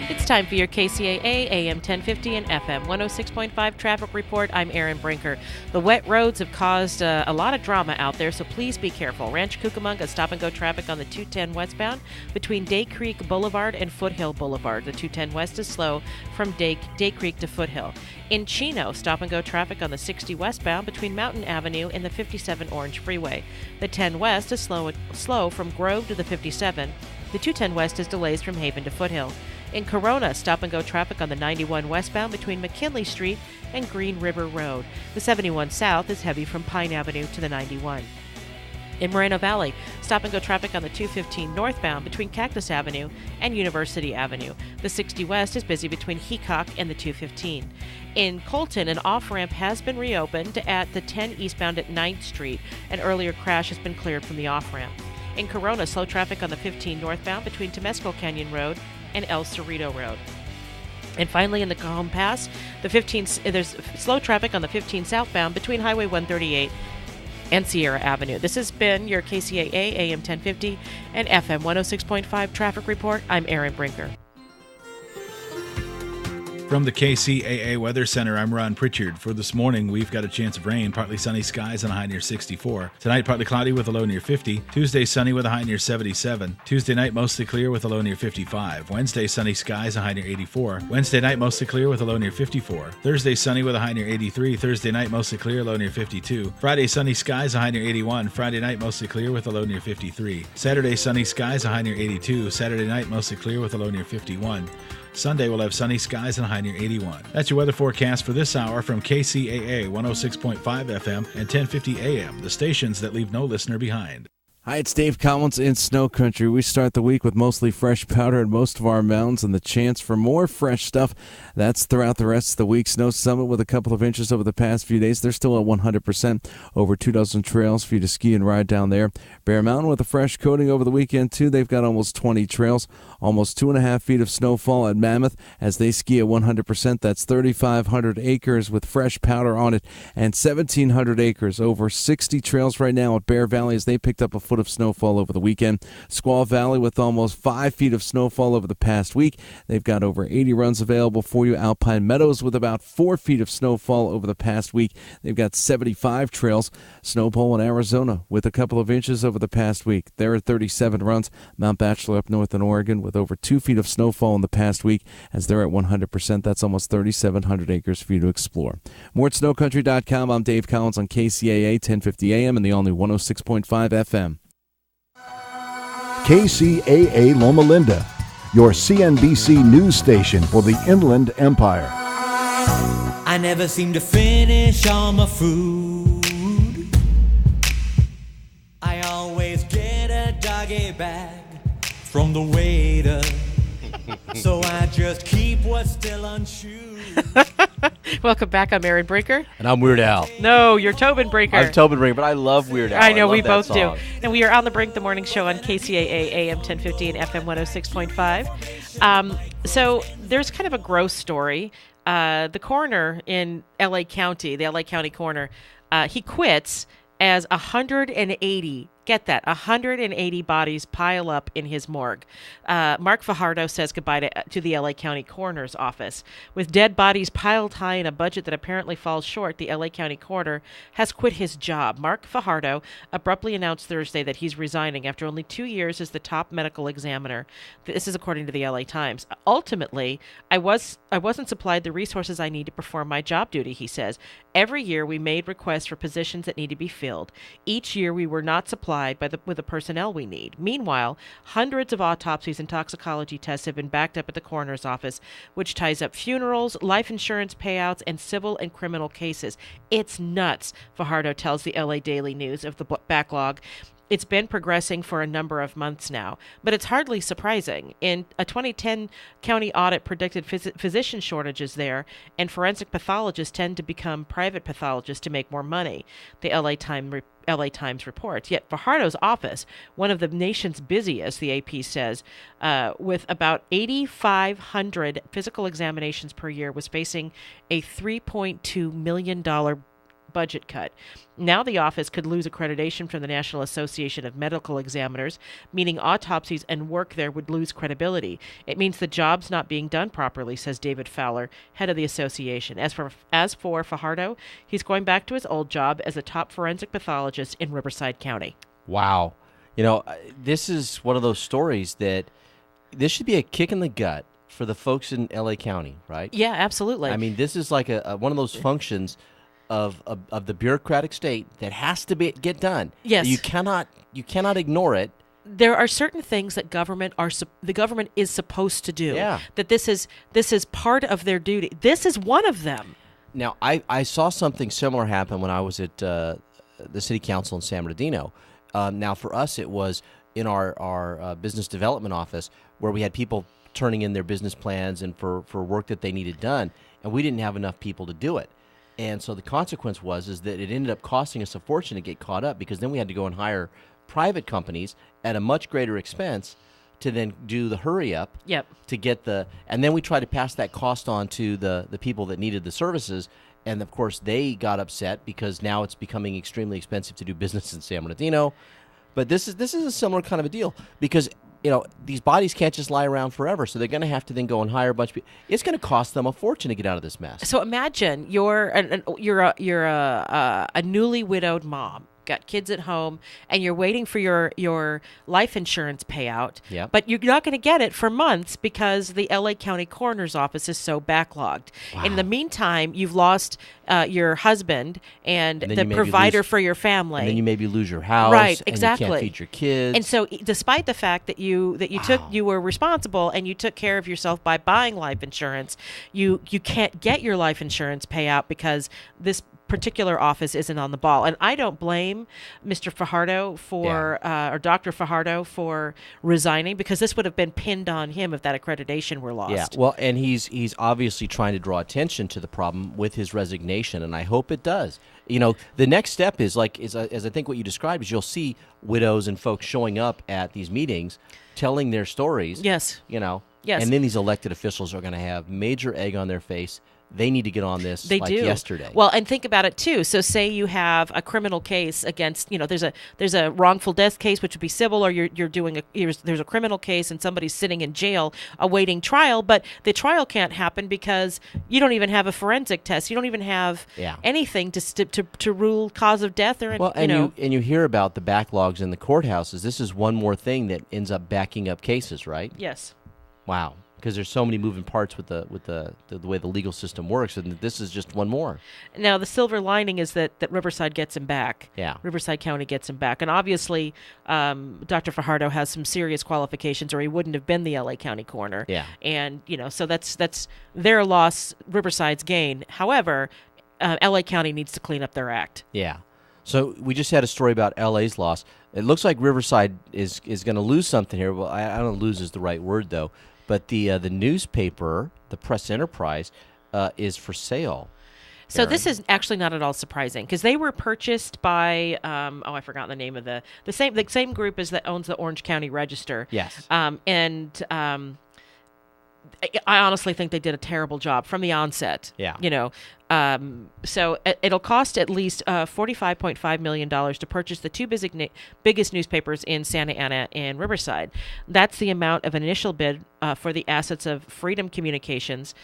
It's time for your KCAA AM 1050 and FM 106.5 traffic report. I'm Erin Brinker. The wet roads have caused a lot of drama out there, so please be careful. Rancho Cucamonga stop-and-go traffic on the 210 westbound between Day Creek Boulevard and Foothill Boulevard. The 210 west is slow from Day Creek to Foothill. In Chino, stop-and-go traffic on the 60 westbound between Mountain Avenue and the 57 Orange Freeway. The 10 west is slow from Grove to the 57. The 210 west is delays from Haven to Foothill. In Corona, stop-and-go traffic on the 91 westbound between McKinley Street and Green River Road. The 71 south is heavy from Pine Avenue to the 91. In Moreno Valley, stop-and-go traffic on the 215 northbound between Cactus Avenue and University Avenue. The 60 west is busy between Heacock and the 215. In Colton, an off-ramp has been reopened at the 10 eastbound at 9th Street. An earlier crash has been cleared from the off-ramp. In Corona, slow traffic on the 15 northbound between Temescal Canyon Road and El Cerrito Road. And finally, in the Cajon Pass, there's slow traffic on the 15 southbound between Highway 138 and Sierra Avenue. This has been your KCAA AM 1050 and FM 106.5 traffic report. I'm Erin Brinker.
From the KCAA Weather Center, I'm Ron Pritchard. For this morning, we've got a chance of rain, partly sunny skies and a high near 64. Tonight, partly cloudy with a low near 50. Tuesday, sunny with a high near 77. Tuesday night, mostly clear with a low near 55. Wednesday, sunny skies, a high near 84. Wednesday night, mostly clear with a low near 54. Thursday, sunny with a high near 83. Thursday night, mostly clear, low near 52. Friday, sunny skies, a high near 81. Friday night, mostly clear with a low near 53. Saturday, sunny skies, a high near 82. Saturday night, mostly clear with a low near 51. Sunday will have sunny skies and a high near 81. That's your weather forecast for this hour from KCAA 106.5 FM and 1050 AM, the stations that leave no listener behind.
Hi, it's Dave Collins in Snow Country. We start the week with mostly fresh powder in most of our mountains and the chance for more fresh stuff. That's throughout the rest of the week. Snow Summit with a couple of inches over the past few days. They're still at 100%. Over 2 dozen trails for you to ski and ride down there. Bear Mountain with a fresh coating over the weekend, too. They've got almost 20 trails. Almost 2.5 feet of snowfall at Mammoth as they ski at 100%. That's 3,500 acres with fresh powder on it and 1,700 acres. Over 60 trails right now at Bear Valley as they picked up a foot of snowfall over the weekend. Squaw Valley with almost 5 feet of snowfall over the past week. They've got over 80 runs available for you. Alpine Meadows with about 4 feet of snowfall over the past week. They've got 75 trails. Snowpole in Arizona with a couple of inches over the past week. There are 37 runs. Mount Bachelor up north in Oregon with over 2 feet of snowfall in the past week as they're at 100%. That's almost 3,700 acres for you to explore. More at snowcountry.com. I'm Dave Collins on KCAA 1050 AM and the only 106.5 FM.
KCAA Loma Linda, your CNBC news station for the Inland Empire.
I never seem to finish all my food. I always get a doggy bag from the waiter. So I just keep what's still unchewed.
Welcome back. I'm Erin Brinker.
And I'm Weird Al.
No, you're Tobin Brinker.
I'm Tobin Brinker, but I love Weird Al.
I know, we
love
both
that
do.
song.
And we are on the Brink, the morning show on KCAA AM 1050 and FM 106.5. So there's kind of a gross story. The coroner in LA County, the LA County coroner, he quits as 180, get that, 180 bodies pile up in his morgue. Mark Fajardo says goodbye to the LA County coroner's office. With dead bodies piled high in a budget that apparently falls short, the LA County coroner has quit his job. Mark Fajardo abruptly announced Thursday that he's resigning after only 2 years as the top medical examiner. This is according to the LA Times. Ultimately, I wasn't supplied the resources I need to perform my job duty, he says. Every year we made requests for positions that need to be filled. Each year we were not supplied with the personnel we need. Meanwhile, hundreds of autopsies and toxicology tests have been backed up at the coroner's office, which ties up funerals, life insurance payouts, and civil and criminal cases. It's nuts, Fajardo tells the LA Daily News of the backlog. It's been progressing for a number of months now, but it's hardly surprising. In a 2010 county audit predicted physician shortages there, and forensic pathologists tend to become private pathologists to make more money, the LA Times reports. Yet Fajardo's office, one of the nation's busiest, the AP says, with about 8,500 physical examinations per year, was facing a $3.2 million budget cut. Now the office could lose accreditation from the National Association of Medical Examiners, meaning autopsies and work there would lose credibility. It means the job's not being done properly, says David Fowler, head of the association. As for Fajardo, he's going back to his old job as a top forensic pathologist in Riverside County.
Wow. You know, this is one of those stories that this should be a kick in the gut for the folks in LA County, right?
Yeah, absolutely.
I mean, this is like one of those functions of the bureaucratic state that has to get done.
Yes.
You cannot ignore it.
There are certain things that the government is supposed to do.
Yeah.
That this is part of their duty. This is one of them.
Now, I saw something similar happen when I was at the city council in San Bernardino. Now, for us, it was in our business development office where we had people turning in their business plans and for work that they needed done, and we didn't have enough people to do it. And so the consequence was that it ended up costing us a fortune to get caught up, because then we had to go and hire private companies at a much greater expense to then do the hurry up.
Yep.
To get and then we tried to pass that cost on to the people that needed the services. And of course they got upset because now it's becoming extremely expensive to do business in San Bernardino. But this is a similar kind of a deal, because these bodies can't just lie around forever, so they're going to have to then go and hire a bunch of people. It's going to cost them a fortune to get out of this mess.
So imagine you're a newly widowed mom, got kids at home, and you're waiting for your life insurance payout.
Yep.
But you're not going to get it for months because the LA County coroner's office is so backlogged.
Wow.
In the meantime, you've lost your husband and the provider for your family.
And then you maybe lose your house.
Right,
and
exactly.
you can't feed your kids.
And so despite the fact that you were responsible and you took care of yourself by buying life insurance, you can't get your life insurance payout because this particular office isn't on the ball. And I don't blame Mr. Fajardo or Dr. Fajardo for resigning, because this would have been pinned on him if that accreditation were lost.
Yeah, well, and he's obviously trying to draw attention to the problem with his resignation, and I hope it does. The next step is as I think what you described is you'll see widows and folks showing up at these meetings, telling their stories.
Yes. Yes.
And then these elected officials are going to have major egg on their face. They need to get on this yesterday.
Well, and think about it too. So say you have a criminal case against, there's a wrongful death case, which would be civil, or there's a criminal case and somebody's sitting in jail awaiting trial, but the trial can't happen because you don't even have a forensic test. You don't even have anything to rule cause of death
you hear about the backlogs in the courthouses. This is one more thing that ends up backing up cases, right?
Yes.
Wow. Because there's so many moving parts with the way the legal system works, and this is just one more.
Now, the silver lining is that Riverside gets him back.
Yeah.
Riverside County gets him back. And obviously, Dr. Fajardo has some serious qualifications, or he wouldn't have been the LA County coroner.
Yeah.
And, so that's their loss, Riverside's gain. However, LA County needs to clean up their act.
Yeah. So we just had a story about LA's loss. It looks like Riverside is going to lose something here. Well, I don't know, lose is the right word, though. But the newspaper, the Press Enterprise, is for sale.
So
Aaron.
This is actually not at all surprising, because they were purchased by I forgot the name of the same group as that owns the Orange County Register.
Yes.
I honestly think they did a terrible job from the onset.
Yeah.
So it'll cost at least $45.5 million to purchase the two biggest newspapers in Santa Ana and Riverside. That's the amount of an initial bid for the assets of Freedom Communications,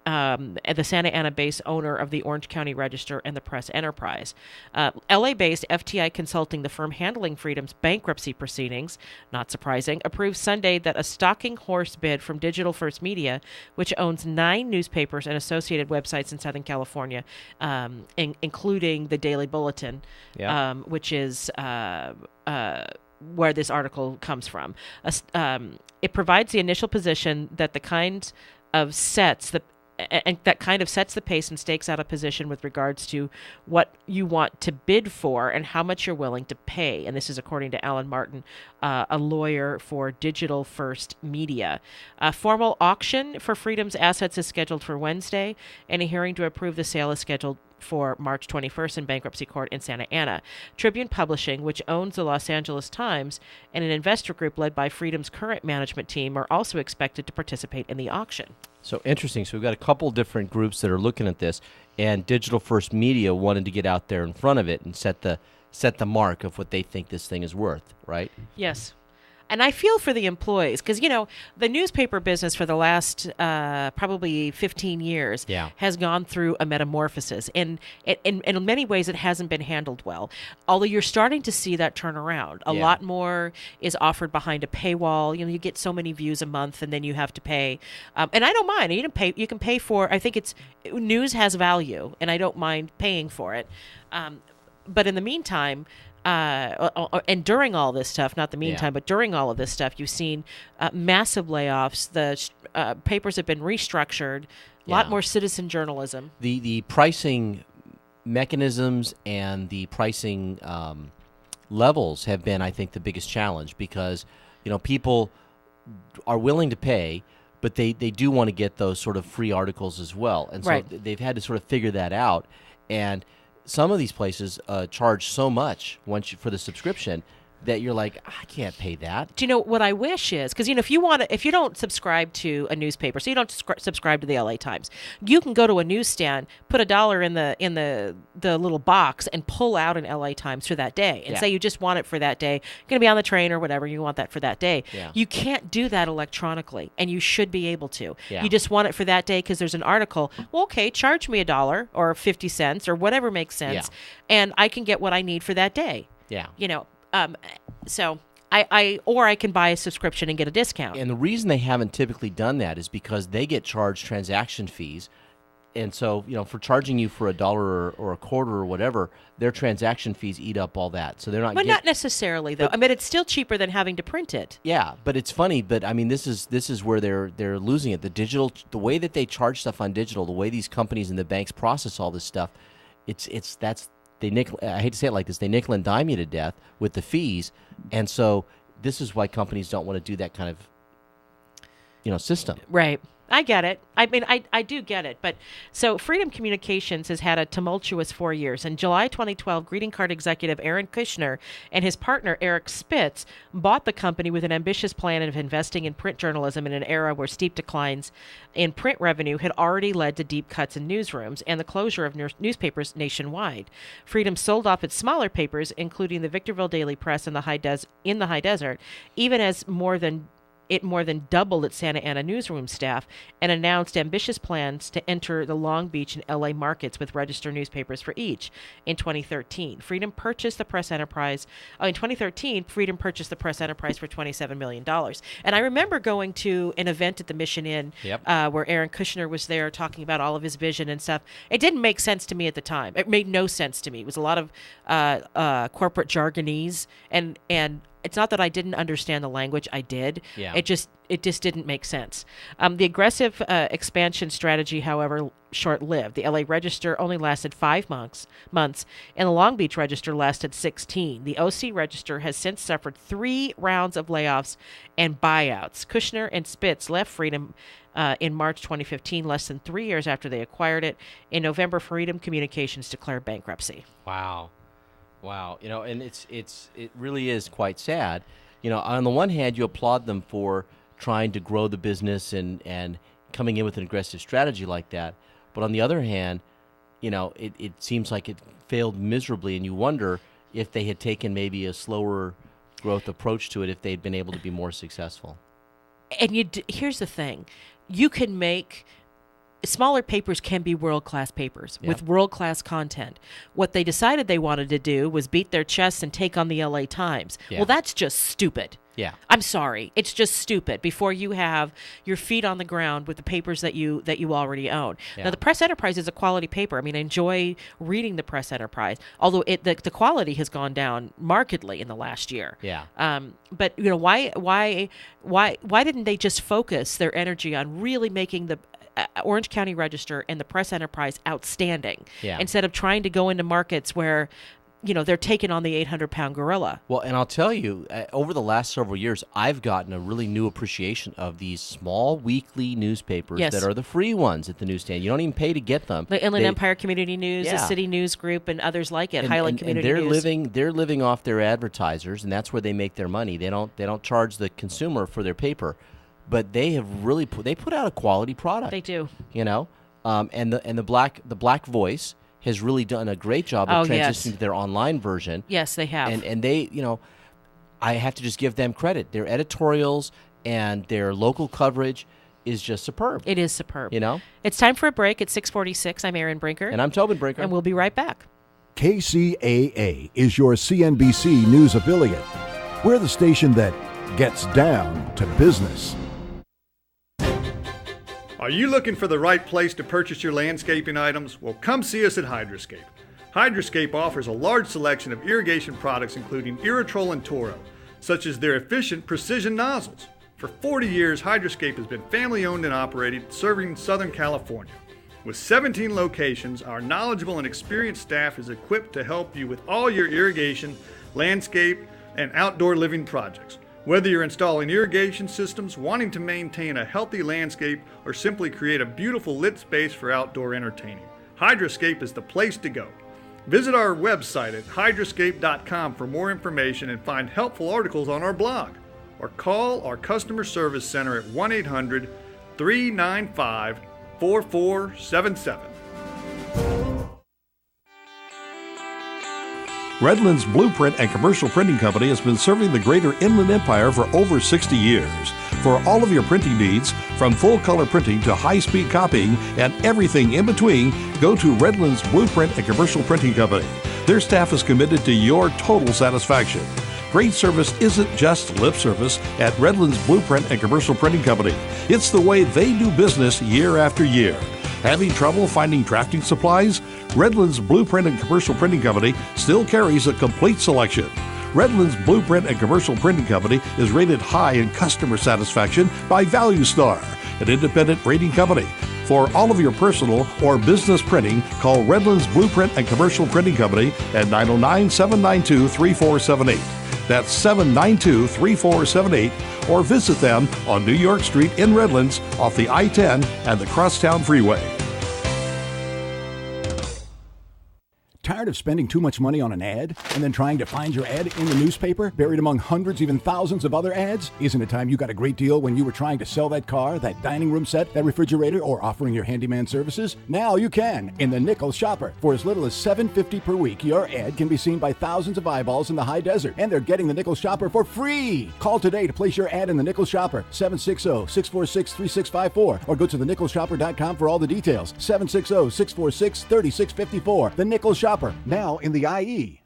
the Santa Ana-based owner of the Orange County Register and the Press Enterprise. LA-based FTI Consulting, the firm handling Freedom's bankruptcy proceedings, not surprising, approved Sunday that a stalking horse bid from Digital First Media, which owns 9 newspapers and associated websites in Southern California, including the Daily Bulletin, which is where this article comes from. It provides the initial position that the kind of sets the pace and stakes out a position with regards to what you want to bid for and how much you're willing to pay. And this is according to Alan Martin, a lawyer for Digital First Media. A formal auction for Freedom's assets is scheduled for Wednesday, and a hearing to approve the sale is scheduled for March 21st in bankruptcy court in Santa Ana. Tribune Publishing, which owns the Los Angeles Times, and an investor group led by Freedom's current management team are also expected to participate in the auction.
So interesting. So we've got a couple different groups that are looking at this, and Digital First Media wanted to get out there in front of it and set the mark of what they think this thing is worth, right?
Yes. And I feel for the employees because, the newspaper business for the last probably 15 years has gone through a metamorphosis. And in many ways, it hasn't been handled well. Although you're starting to see that turn around. A lot more is offered behind a paywall. You get so many views a month and then you have to pay. And I don't mind. You can pay for, I think news has value and I don't mind paying for it. But in the meantime, and during all this stuff, not the meantime, but during all of this stuff, you've seen massive layoffs. The papers have been restructured, a lot more citizen journalism.
The pricing mechanisms and the pricing levels have been, I think, the biggest challenge because, people are willing to pay, but they do want to get those sort of free articles as well. And so they've had to sort of figure that out. And some of these places charge so much for the subscription that you're like, I can't pay that.
Do you know what I wish is, because if you don't subscribe to a newspaper, so you don't subscribe to the LA Times, you can go to a newsstand, put $1 in the little box, and pull out an LA Times for that day, and say you just want it for that day. You're going to be on the train or whatever, you want that for that day.
Yeah.
You can't do that electronically, and you should be able to.
Yeah.
You just want it for that day because there's an article. Well, okay, charge me $1 or 50 cents or whatever makes sense, and I can get what I need for that day.
Yeah.
So I can buy a subscription and get a discount.
And the reason they haven't typically done that is because they get charged transaction fees. And so, for charging you for $1 or a quarter or whatever, their transaction fees eat up all that. So they're not.
But not necessarily, though. It's still cheaper than having to print it.
Yeah, but it's funny. But this is where they're losing it. The way that they charge stuff on digital, the way these companies and the banks process all this stuff, I hate to say it like this, they nickel and dime you to death with the fees, and so this is why companies don't want to do that kind of system.
Right. I get it. I mean, I do get it. But so Freedom Communications has had a tumultuous 4 years. In July 2012, greeting card executive Aaron Kushner and his partner Eric Spitz bought the company with an ambitious plan of investing in print journalism in an era where steep declines in print revenue had already led to deep cuts in newsrooms and the closure of newspapers nationwide. Freedom sold off its smaller papers, including the Victorville Daily Press in the High Desert, even as more than doubled its Santa Ana newsroom staff and announced ambitious plans to enter the Long Beach and LA markets with registered newspapers for each. In 2013, Freedom purchased the press enterprise. Freedom purchased the press enterprise for $27 million. And I remember going to an event at the Mission Inn where Aaron Kushner was there talking about all of his vision and stuff. It didn't make sense to me at the time. It made no sense to me. It was a lot of corporate jargonese and it's not that I didn't understand the language. I did. Yeah. It just didn't make sense. The aggressive expansion strategy, however, short-lived. The LA Register only lasted 5 months, and the Long Beach Register lasted 16. The OC Register has since suffered 3 rounds of layoffs and buyouts. Kushner and Spitz left Freedom in March 2015, less than 3 years after they acquired it. In November, Freedom Communications declared bankruptcy.
Wow. And it really is quite sad. On the one hand, you applaud them for trying to grow the business and coming in with an aggressive strategy like that. But on the other hand, it seems like it failed miserably, and you wonder if they had taken maybe a slower growth approach to it, if they'd been able to be more successful.
And here's the thing. You can make... Smaller papers can be world-class papers with world-class content. What they decided they wanted to do was beat their chests and take on the LA Times. Yeah. Well, that's just stupid.
Yeah.
I'm sorry. It's just stupid before you have your feet on the ground with the papers that you already own. Yeah. Now, the Press Enterprise is a quality paper. I mean, I enjoy reading the Press Enterprise, although the quality has gone down markedly in the last year.
Yeah.
But why didn't they just focus their energy on really making the Orange County Register and the Press Enterprise outstanding instead of trying to go into markets where they're taking on the 800-pound gorilla?
Well, and I'll tell you, over the last several years, I've gotten a really new appreciation of these small weekly newspapers that are the free ones at the newsstand. You don't even pay to get them.
The Inland Empire Community News, the City News Group, and others like it. Highland Community News.
They're living off their advertisers, and that's where they make their money. They don't charge the consumer for their paper. But they have really put out a quality product.
They do.
And the Black Voice has really done a great job of transitioning to their online version.
Yes, they have.
And they, I have to just give them credit. Their editorials and their local coverage is just superb.
It is superb. It's time for a break at 6:46. I'm Erin Brinker.
And I'm Tobin Brinker.
And we'll be right back.
KCAA is your CNBC news affiliate. We're the station that gets down to business.
Are you looking for the right place to purchase your landscaping items? Well, come see us at Hydroscape. Hydroscape offers a large selection of irrigation products including Irritrol and Toro, such as their efficient precision nozzles. For 40 years, Hydroscape has been family-owned and operated, serving Southern California. With 17 locations, our knowledgeable and experienced staff is equipped to help you with all your irrigation, landscape, and outdoor living projects. Whether you're installing irrigation systems, wanting to maintain a healthy landscape, or simply create a beautiful lit space for outdoor entertaining, Hydroscape is the place to go. Visit our website at hydroscape.com for more information and find helpful articles on our blog, or call our customer service center at 1-800-395-4477.
Redlands Blueprint and Commercial Printing Company has been serving the greater Inland Empire for over 60 years. For all of your printing needs, from full-color printing to high-speed copying and everything in between, go to Redlands Blueprint and Commercial Printing Company. Their staff is committed to your total satisfaction. Great service isn't just lip service at Redlands Blueprint and Commercial Printing Company. It's the way they do business year after year. Having trouble finding drafting supplies? Redlands Blueprint and Commercial Printing Company still carries a complete selection. Redlands Blueprint and Commercial Printing Company is rated high in customer satisfaction by Value Star, an independent rating company.
For all of your personal or business printing, call Redlands Blueprint and Commercial Printing Company at 909-792-3478. That's 792-3478, or visit them on New York Street in Redlands off the I-10 and the Crosstown Freeway.
Tired of spending too much money on an ad and then trying to find your ad in the newspaper, buried among hundreds, even thousands of other ads? Isn't it time you got a great deal when you were trying to sell that car, that dining room set, that refrigerator, or offering your handyman services? Now you can in the Nickel Shopper. For as little as $7.50 per week, your ad can be seen by thousands of eyeballs in the high desert, and they're getting the Nickel Shopper for free. Call today to place your ad in the Nickel Shopper, 760-646-3654, or go to thenickelshopper.com for all the details. 760-646-3654. The Nickel Shopper, now in the IE.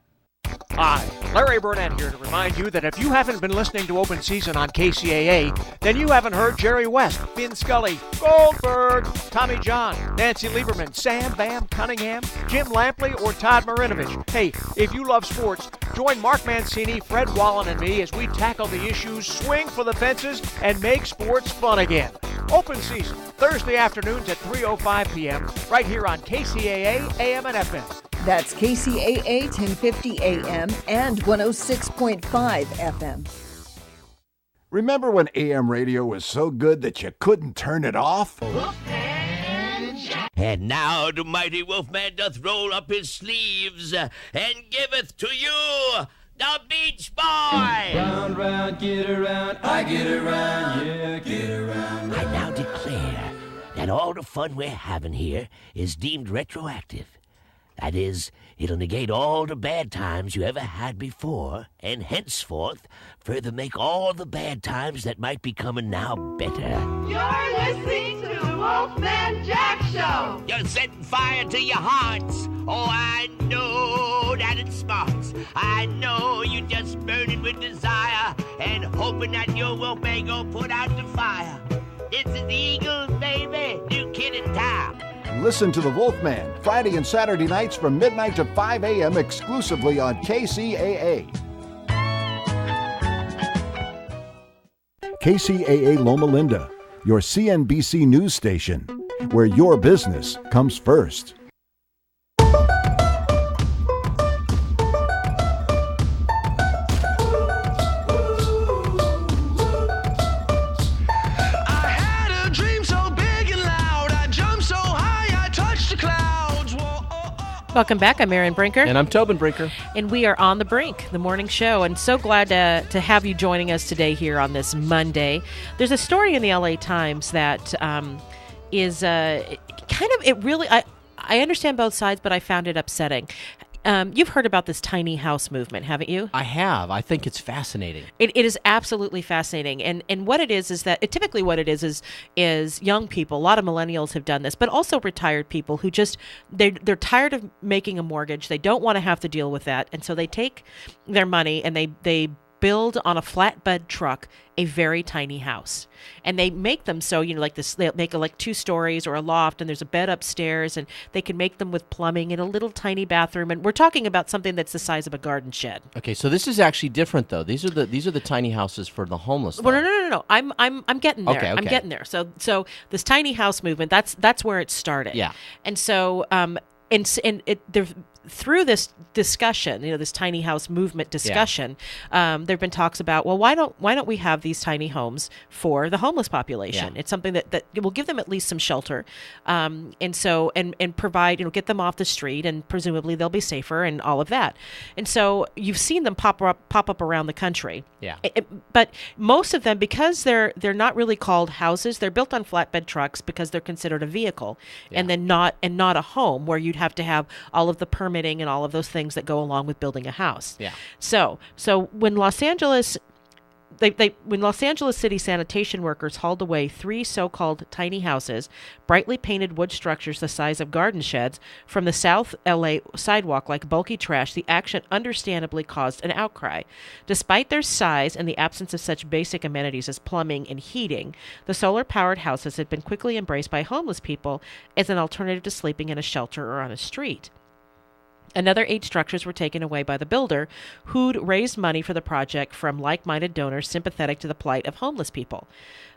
Hi, Larry Burnett here to remind you that if you haven't been listening to Open Season on KCAA, then you haven't heard Jerry West, Vin Scully, Goldberg, Tommy John, Nancy Lieberman, Sam Bam Cunningham, Jim Lampley, or Todd Marinovich. Hey, if you love sports, join Mark Mancini, Fred Wallen, and me as we tackle the issues, swing for the fences, and make sports fun again. Open Season, Thursday afternoons at 3:05 p.m., right here on KCAA, AM and FM.
That's KCAA 1050 AM and 106.5 FM.
Remember when AM radio was so good that you couldn't turn it off?
And now the mighty Wolfman doth roll up his sleeves and giveth to you the Beach Boy.
Round, round, get around, I get around, yeah, get around.
I now declare that all the fun we're having here is deemed retroactive. That is, it'll negate all the bad times you ever had before, and henceforth further make all the bad times that might be coming now better.
You're listening to the Wolfman Jack Show.
You're setting fire to your hearts. Oh, I know that it smarts. I know you're just burning with desire and hoping that your Wolfman go put out the fire. This is Eagles, baby. New kid in town.
Listen to The Wolfman Friday and Saturday nights from midnight to 5 a.m. exclusively on KCAA. KCAA Loma Linda, your CNBC news station, where your business comes first.
Welcome back. I'm Erin Brinker.
And I'm Tobin Brinker.
And we are on The Brink, the morning show. And so glad to have you joining us today here on this Monday. There's a story in the LA Times that is kind of, it really, I understand both sides, but I found it upsetting. You've heard about this tiny house movement, haven't you?
I have. I think it's fascinating.
It is absolutely fascinating. And what it is that typically what it is young people, a lot of millennials have done this, but also retired people who just, they're tired of making a mortgage. They don't want to have to deal with that. And so they take their money and they build on a flatbed truck a very tiny house. And they make them so, like this, they'll make it like 2 stories or a loft, and there's a bed upstairs, and they can make them with plumbing and a little tiny bathroom. And we're talking about something that's the size of a garden shed.
Okay, so this is actually different though. These are the tiny houses for the homeless.
Well, no. I'm getting there.
Okay.
I'm getting there. So this tiny house movement, that's where it started.
Yeah.
And so through this discussion, this tiny house movement discussion, there've been talks about, well, why don't we have these tiny homes for the homeless population?
Yeah.
It's something that will give them at least some shelter, and provide, get them off the street, and presumably they'll be safer and all of that. And so you've seen them pop up around the country.
Yeah.
But most of them, because they're not really called houses, they're built on flatbed trucks because they're considered a vehicle, and then not a home where you'd have to have all of the permitting and all of those things that go along with building a house.
Yeah.
So when Los Angeles city sanitation workers hauled away 3 so-called tiny houses, brightly painted wood structures the size of garden sheds, from the South LA sidewalk like bulky trash, the action understandably caused an outcry. Despite their size and the absence of such basic amenities as plumbing and heating, the solar-powered houses had been quickly embraced by homeless people as an alternative to sleeping in a shelter or on a street. Another 8 structures were taken away by the builder, who'd raised money for the project from like-minded donors sympathetic to the plight of homeless people.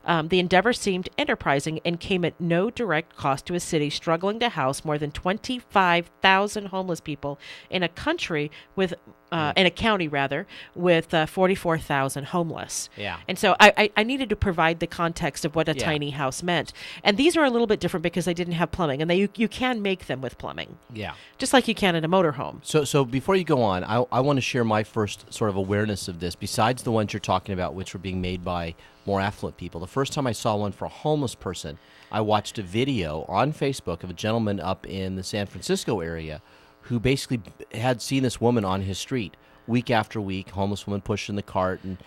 The endeavor seemed enterprising and came at no direct cost to a city struggling to house more than 25,000 homeless people in a country with, in a county rather, with 44,000 homeless.
Yeah.
And so I needed to provide the context of what a tiny house meant. And these are a little bit different because they didn't have plumbing, and you can make them with plumbing.
Yeah.
Just like you can in a motorhome.
So before you go on, I want to share my first sort of awareness of this, besides the ones you're talking about, which were being made by more affluent people. The first time I saw one for a homeless person, I watched a video on Facebook of a gentleman up in the San Francisco area who basically had seen this woman on his street week after week, homeless woman pushing the cart, and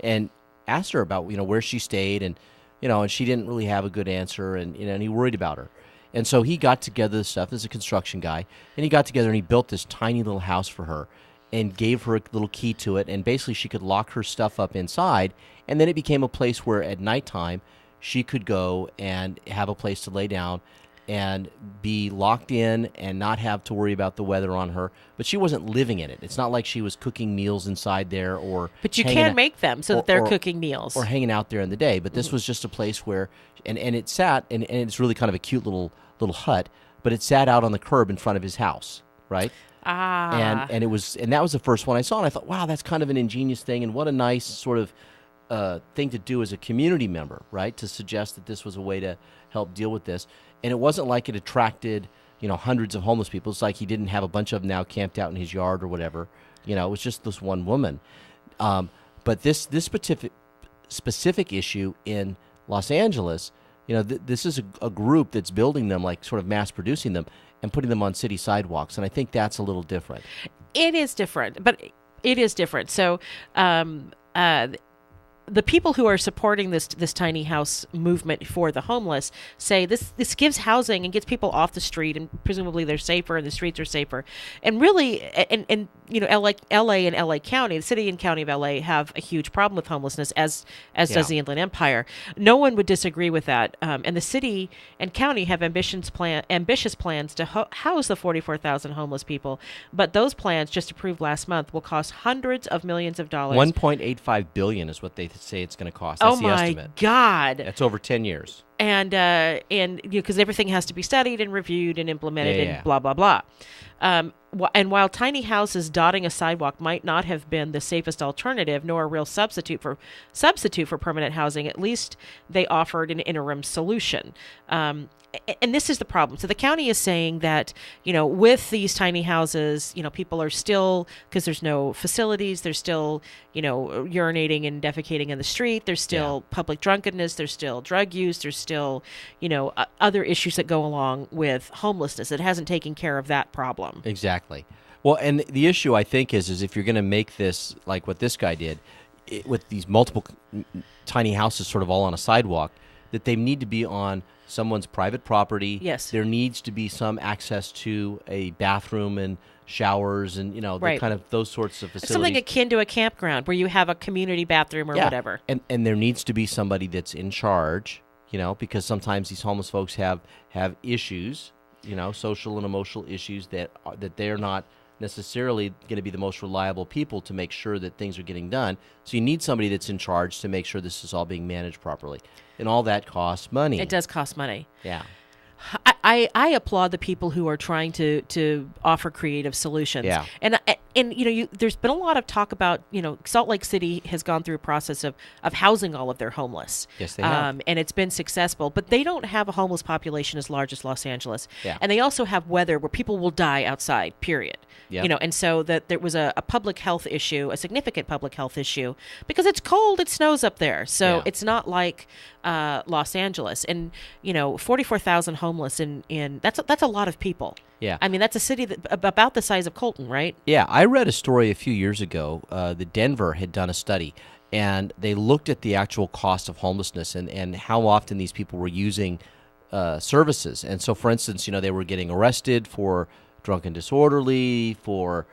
and asked her about where she stayed, and and she didn't really have a good answer, and and he worried about her. And so he got together this stuff. This is a construction guy, and he got together and he built this tiny little house for her and gave her a little key to it, and basically she could lock her stuff up inside, and then it became a place where at nighttime she could go and have a place to lay down and be locked in and not have to worry about the weather on her. But she wasn't living in it. It's not like she was cooking meals inside there or...
But you can make them so that they're cooking meals.
Or hanging out there in the day. But this was just a place where... And it sat, and it's really kind of a cute little hut, but it sat out on the curb in front of his house, right?
Ah.
And that was the first one I saw, and I thought, wow, that's kind of an ingenious thing, and what a nice sort of thing to do as a community member, right? To suggest that this was a way to help deal with this. And it wasn't like it attracted, hundreds of homeless people. It's like he didn't have a bunch of them now camped out in his yard or whatever. It was just this one woman. But this specific issue in Los Angeles, this is a group that's building them, like sort of mass producing them and putting them on city sidewalks. And I think that's a little different.
It is different, but it is different. So, the people who are supporting this tiny house movement for the homeless say this gives housing and gets people off the street, and presumably they're safer and the streets are safer. And really, and LA and LA County, the city and county of LA, have a huge problem with homelessness, as does the Inland Empire. No one would disagree with that. And the city and county have ambitious plans to house the 44,000 homeless people. But those plans, just approved last month, will cost hundreds of millions of dollars.
$1.85 billion is what they say it's going to cost. That's the estimate.
Oh my God!
That's over 10 years.
And because everything has to be studied and reviewed and implemented and blah blah blah. And while tiny houses dotting a sidewalk might not have been the safest alternative, nor a real substitute for permanent housing, at least they offered an interim solution. And this is the problem. So the county is saying that, with these tiny houses, people are still, because there's no facilities, there's still, urinating and defecating in the street. There's still public drunkenness. There's still drug use. There's still, other issues that go along with homelessness. It hasn't taken care of that problem.
Exactly. Well, and the issue, I think, is if you're going to make this like what this guy did, with these multiple tiny houses sort of all on a sidewalk, that they need to be on someone's private property.
Yes.
There needs to be some access to a bathroom and showers and, the kind of those sorts of facilities.
Something akin to a campground where you have a community bathroom or whatever.
And there needs to be somebody that's in charge, because sometimes these homeless folks have issues, social and emotional issues that they're not necessarily going to be the most reliable people to make sure that things are getting done. So you need somebody that's in charge to make sure this is all being managed properly. And all that costs money.
It does cost money.
Yeah.
I applaud the people who are trying to offer creative solutions.
Yeah.
And there's been a lot of talk about, Salt Lake City has gone through a process of housing all of their homeless.
Yes, they have.
And it's been successful, but they don't have a homeless population as large as Los Angeles.
Yeah.
And they also have weather where people will die outside, period.
Yep.
And so that there was a public health issue, a significant public health issue, because it's cold, it snows up there. So it's not like Los Angeles. And, 44,000 homeless in that's a lot of people.
Yeah.
I mean, that's a city about the size of Colton, right?
Yeah. I read a story a few years ago that Denver had done a study, and they looked at the actual cost of homelessness and how often these people were using services. And so, for instance, they were getting arrested for drunken disorderly, for,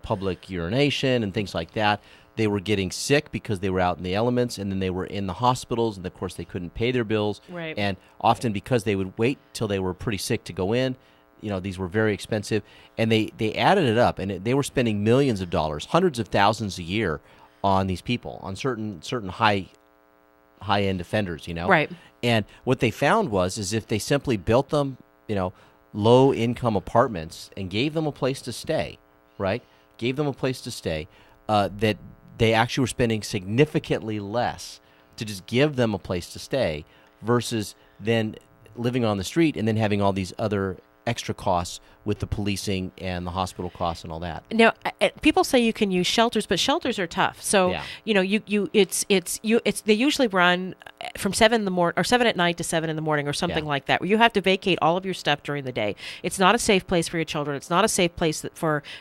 public urination and things like that. They were getting sick because they were out in the elements, and then they were in the hospitals, and of course they couldn't pay their bills.
Right.
And often because they would wait till they were pretty sick to go in, these were very expensive, and they added it up, and they were spending millions of dollars, hundreds of thousands a year on these people, on certain high-end offenders,
Right.
And what they found is if they simply built them, low-income apartments and gave them a place to stay, right? Gave them a place to stay, that they actually were spending significantly less to just give them a place to stay versus then living on the street and then having all these other extra costs with the policing and the hospital costs and all that.
Now, people say you can use shelters, but shelters are tough. So, they usually run from 7 in the morning or 7 at night to 7 in the morning or something like that, where you have to vacate all of your stuff during the day. It's not a safe place for your children. It's not a safe place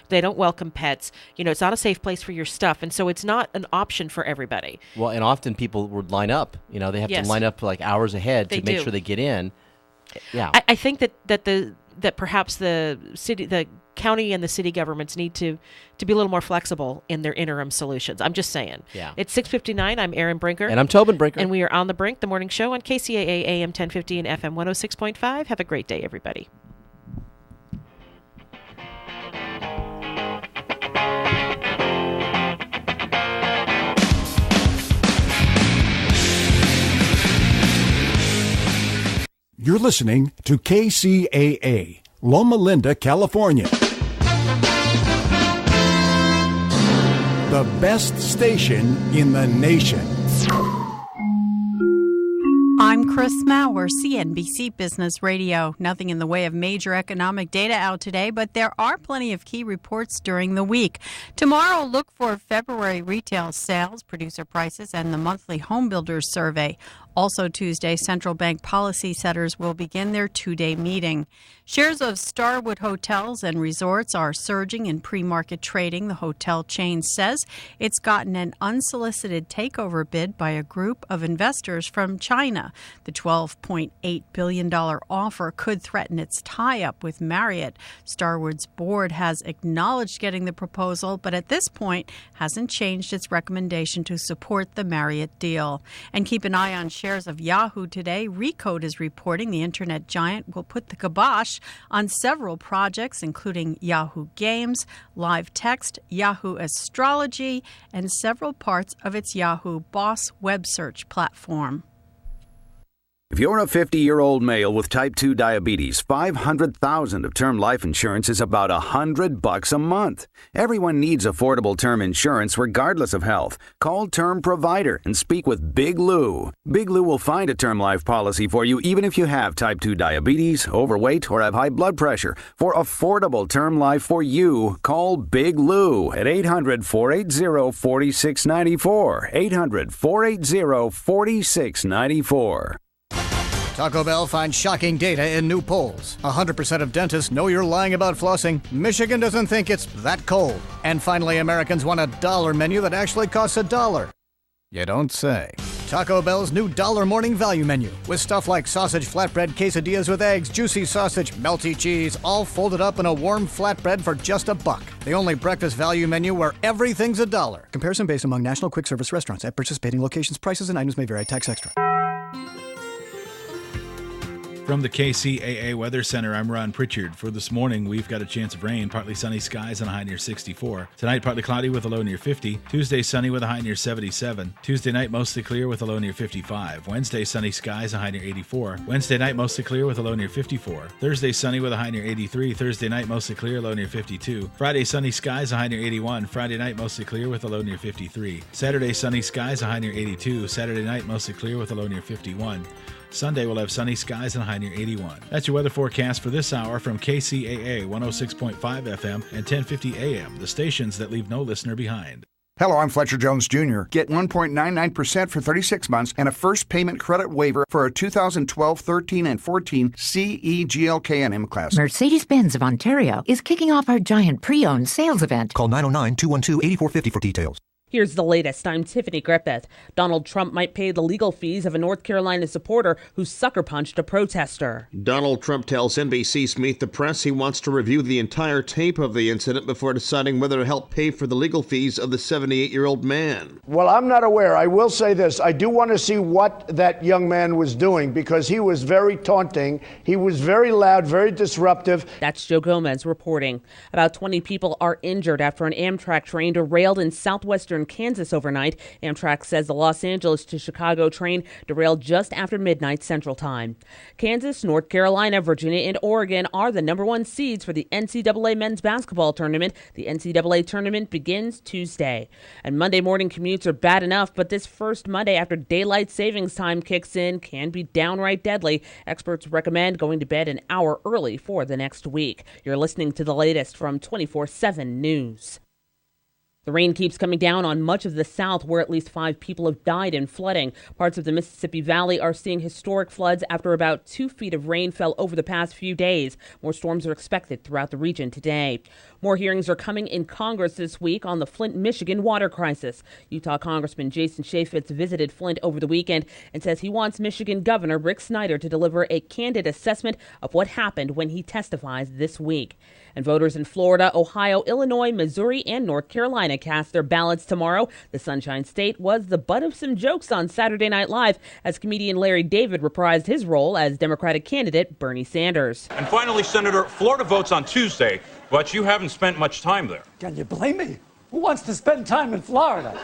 they don't welcome pets. It's not a safe place for your stuff. And so it's not an option for everybody.
Well, and often people would line up, they have to line up like hours ahead to make sure they get in. Yeah.
I think that perhaps the county and the city governments need to be a little more flexible in their interim solutions. I'm just saying.
Yeah.
It's 6:59. I'm Erin Brinker.
And I'm Tobin Brinker.
And we are on The Brink, the morning show on KCAA AM 1050 and FM 106.5. Have a great day, everybody.
You're listening to KCAA, Loma Linda, California. The best station in the nation.
I'm Chris Maurer, CNBC Business Radio. Nothing in the way of major economic data out today, but there are plenty of key reports during the week. Tomorrow, look for February retail sales, producer prices, and the monthly home builders survey. Also Tuesday, central bank policy setters will begin their two-day meeting. Shares of Starwood Hotels and Resorts are surging in pre-market trading. The hotel chain says it's gotten an unsolicited takeover bid by a group of investors from China. The $12.8 billion offer could threaten its tie-up with Marriott. Starwood's board has acknowledged getting the proposal, but at this point hasn't changed its recommendation to support the Marriott deal. And keep an eye on shares of Yahoo today. Recode is reporting the internet giant will put the kibosh on several projects, including Yahoo Games, Live Text, Yahoo Astrology, and several parts of its Yahoo Boss web search platform.
If you're a 50-year-old male with type 2 diabetes, $500,000 of term life insurance is about $100 a month. Everyone needs affordable term insurance regardless of health. Call Term Provider and speak with Big Lou. Big Lou will find a term life policy for you even if you have type 2 diabetes, overweight, or have high blood pressure. For affordable term life for you, call Big Lou at 800-480-4694. 800-480-4694.
Taco Bell finds shocking data in new polls. 100% of dentists know you're lying about flossing. Michigan doesn't think it's that cold. And finally, Americans want a dollar menu that actually costs $1. You don't say. Taco Bell's new $1 morning value menu with stuff like sausage flatbread quesadillas with eggs, juicy sausage, melty cheese, all folded up in a warm flatbread for just $1. The only breakfast value menu where everything's $1. Comparison based among national quick service restaurants at participating locations. Prices and items may vary. Tax extra.
From the KCAA Weather Center, I'm Ron Pritchard. For this morning, we've got a chance of rain, partly sunny skies and a high near 64. Tonight, partly cloudy with a low near 50. Tuesday, sunny with a high near 77. Tuesday night, mostly clear with a low near 55. Wednesday, sunny skies, a high near 84. Wednesday night, mostly clear with a low near 54. Thursday, sunny with a high near 83. Thursday night, mostly clear, low near 52. Friday, sunny skies, a high near 81. Friday night, mostly clear with a low near 53. Saturday, sunny skies, a high near 82. Saturday night, mostly clear with a low near 51. Sunday will have sunny skies and a high near 81. That's your weather forecast for this hour from KCAA 106.5 FM and 1050 AM, the stations that leave no listener behind.
Hello, I'm Fletcher Jones Jr. Get 1.99% for 36 months and a first payment credit waiver for a 2012, 13, and 14 CE GLK and M class.
Mercedes-Benz of Ontario is kicking off our giant pre-owned sales event.
Call 909-212-8450 for details.
Here's the latest. I'm Tiffany Griffith. Donald Trump might pay the legal fees of a North Carolina supporter who sucker punched a protester.
Donald Trump tells NBC's Meet the Press he wants to review the entire tape of the incident before deciding whether to help pay for the legal fees of the 78-year-old man.
Well, I'm not aware. I will say this. I do want to see what that young man was doing because he was very taunting. He was very loud, very disruptive.
That's Joe Gomez reporting. About 20 people are injured after an Amtrak train derailed in southwestern Kansas overnight. Amtrak says the Los Angeles to Chicago train derailed just after midnight Central Time. Kansas, North Carolina, Virginia, and Oregon are the number one seeds for the NCAA men's basketball tournament. The NCAA tournament begins Tuesday. And Monday morning commutes are bad enough, but this first Monday after daylight savings time kicks in can be downright deadly. Experts recommend going to bed an hour early for the next week. You're listening to the latest from 24/7 News. The rain keeps coming down on much of the South, where at least 5 people have died in flooding. Parts of the Mississippi Valley are seeing historic floods after about 2 feet of rain fell over the past few days. More storms are expected throughout the region today. More hearings are coming in Congress this week on the Flint, Michigan water crisis. Utah Congressman Jason Chaffetz visited Flint over the weekend and says he wants Michigan Governor Rick Snyder to deliver a candid assessment of what happened when he testifies this week. And voters in Florida, Ohio, Illinois, Missouri, and North Carolina cast their ballots tomorrow. The Sunshine State was the butt of some jokes on Saturday Night Live as comedian Larry David reprised his role as Democratic candidate Bernie Sanders.
And finally, Senator, Florida votes on Tuesday, but you haven't spent much time there.
Can you blame me? Who wants to spend time in Florida?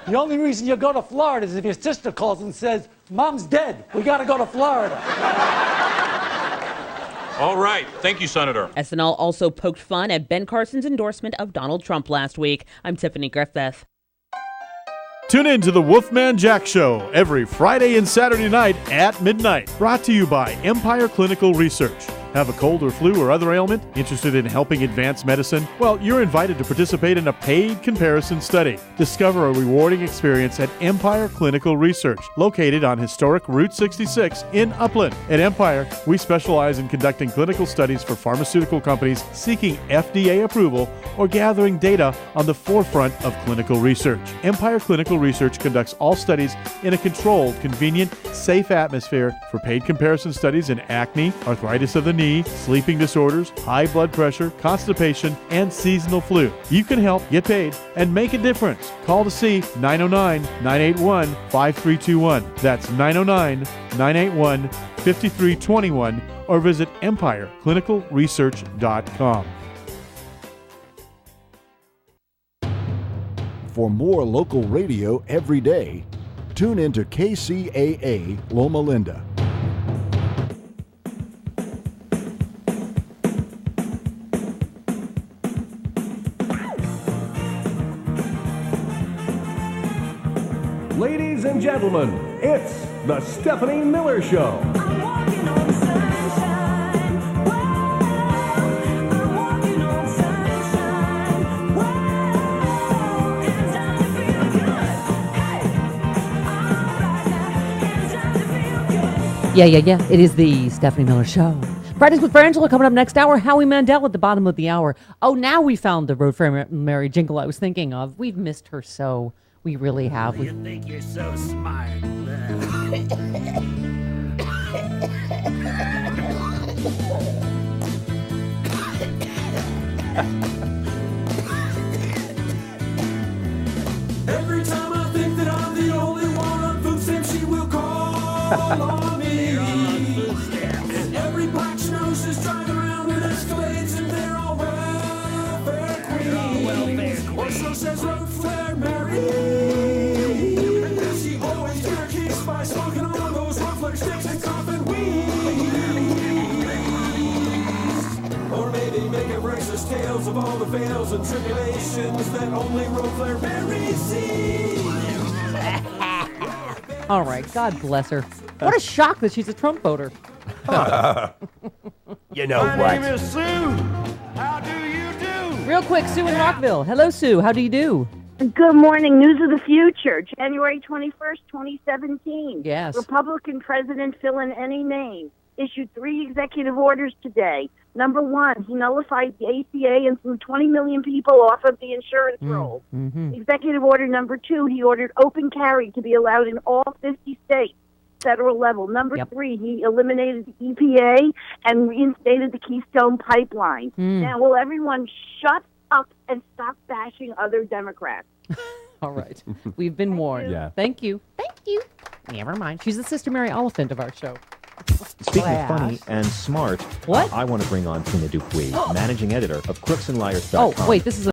The only reason you go to Florida is if your sister calls and says, Mom's dead, we got to go to Florida.
All right. Thank you, Senator.
SNL also poked fun at Ben Carson's endorsement of Donald Trump last week. I'm Tiffany Griffith.
Tune in to the Wolfman Jack Show every Friday and Saturday night at midnight. Brought to you by Empire Clinical Research. Have a cold or flu or other ailment? Interested in helping advance medicine? Well, you're invited to participate in a paid comparison study. Discover a rewarding experience at Empire Clinical Research, located on historic Route 66 in Upland. At Empire, we specialize in conducting clinical studies for pharmaceutical companies seeking FDA approval or gathering data on the forefront of clinical research. Empire Clinical Research conducts all studies in a controlled, convenient, safe atmosphere for paid comparison studies in acne, arthritis of the knee, sleeping disorders, high blood pressure, constipation, and seasonal flu. You can help, get paid, and make a difference. Call to see 909-981-5321. That's 909-981-5321 or visit EmpireClinicalResearch.com.
For more local radio every day, tune into KCAA Loma Linda.
Ladies and gentlemen, it's the Stephanie Miller Show.
Yeah. It is the Stephanie Miller Show. Fridays with Frangela coming up next hour. Howie Mandel at the bottom of the hour. Oh, now we found the Road for Mary jingle I was thinking of. We've missed her so. We really have.
You think you're so smart.
Every time I think that I'm the only one on food stamps, she will call on me. And every black schnoz is driving around in Escalades, and they're all welfare queens. Or so says Road Flair Mary. She always guarantees by smoking on those Road Flair sticks and coughing weed. Or maybe making racist tales of all the fails and tribulations that only Road Flair Mary sees.
All right, God bless her. What a shock that she's a Trump voter. Huh.
You know
My
what?
name is Sue. How do you do?
Real quick, Sue in Rockville. Hello, Sue. How do you do?
Good morning. News of the future, January 21st, 2017.
Yes.
Republican president fill in any name. issued 3 executive orders today. Number 1, he nullified the ACA and threw 20 million people off of the insurance rolls. Executive order number 2, he ordered open carry to be allowed in all 50 states, federal level. Number 3, he eliminated the EPA and reinstated the Keystone Pipeline. Now, will everyone shut up and stop bashing other Democrats?
All right. We've been warned.
Yeah.
Thank you. Thank you. Never mind. She's the Sister Mary Oliphant of our show.
Speaking of funny and smart,
What?
I want to bring on Tina Dupuis, managing editor of crooksandliars.com.
Oh, wait, this is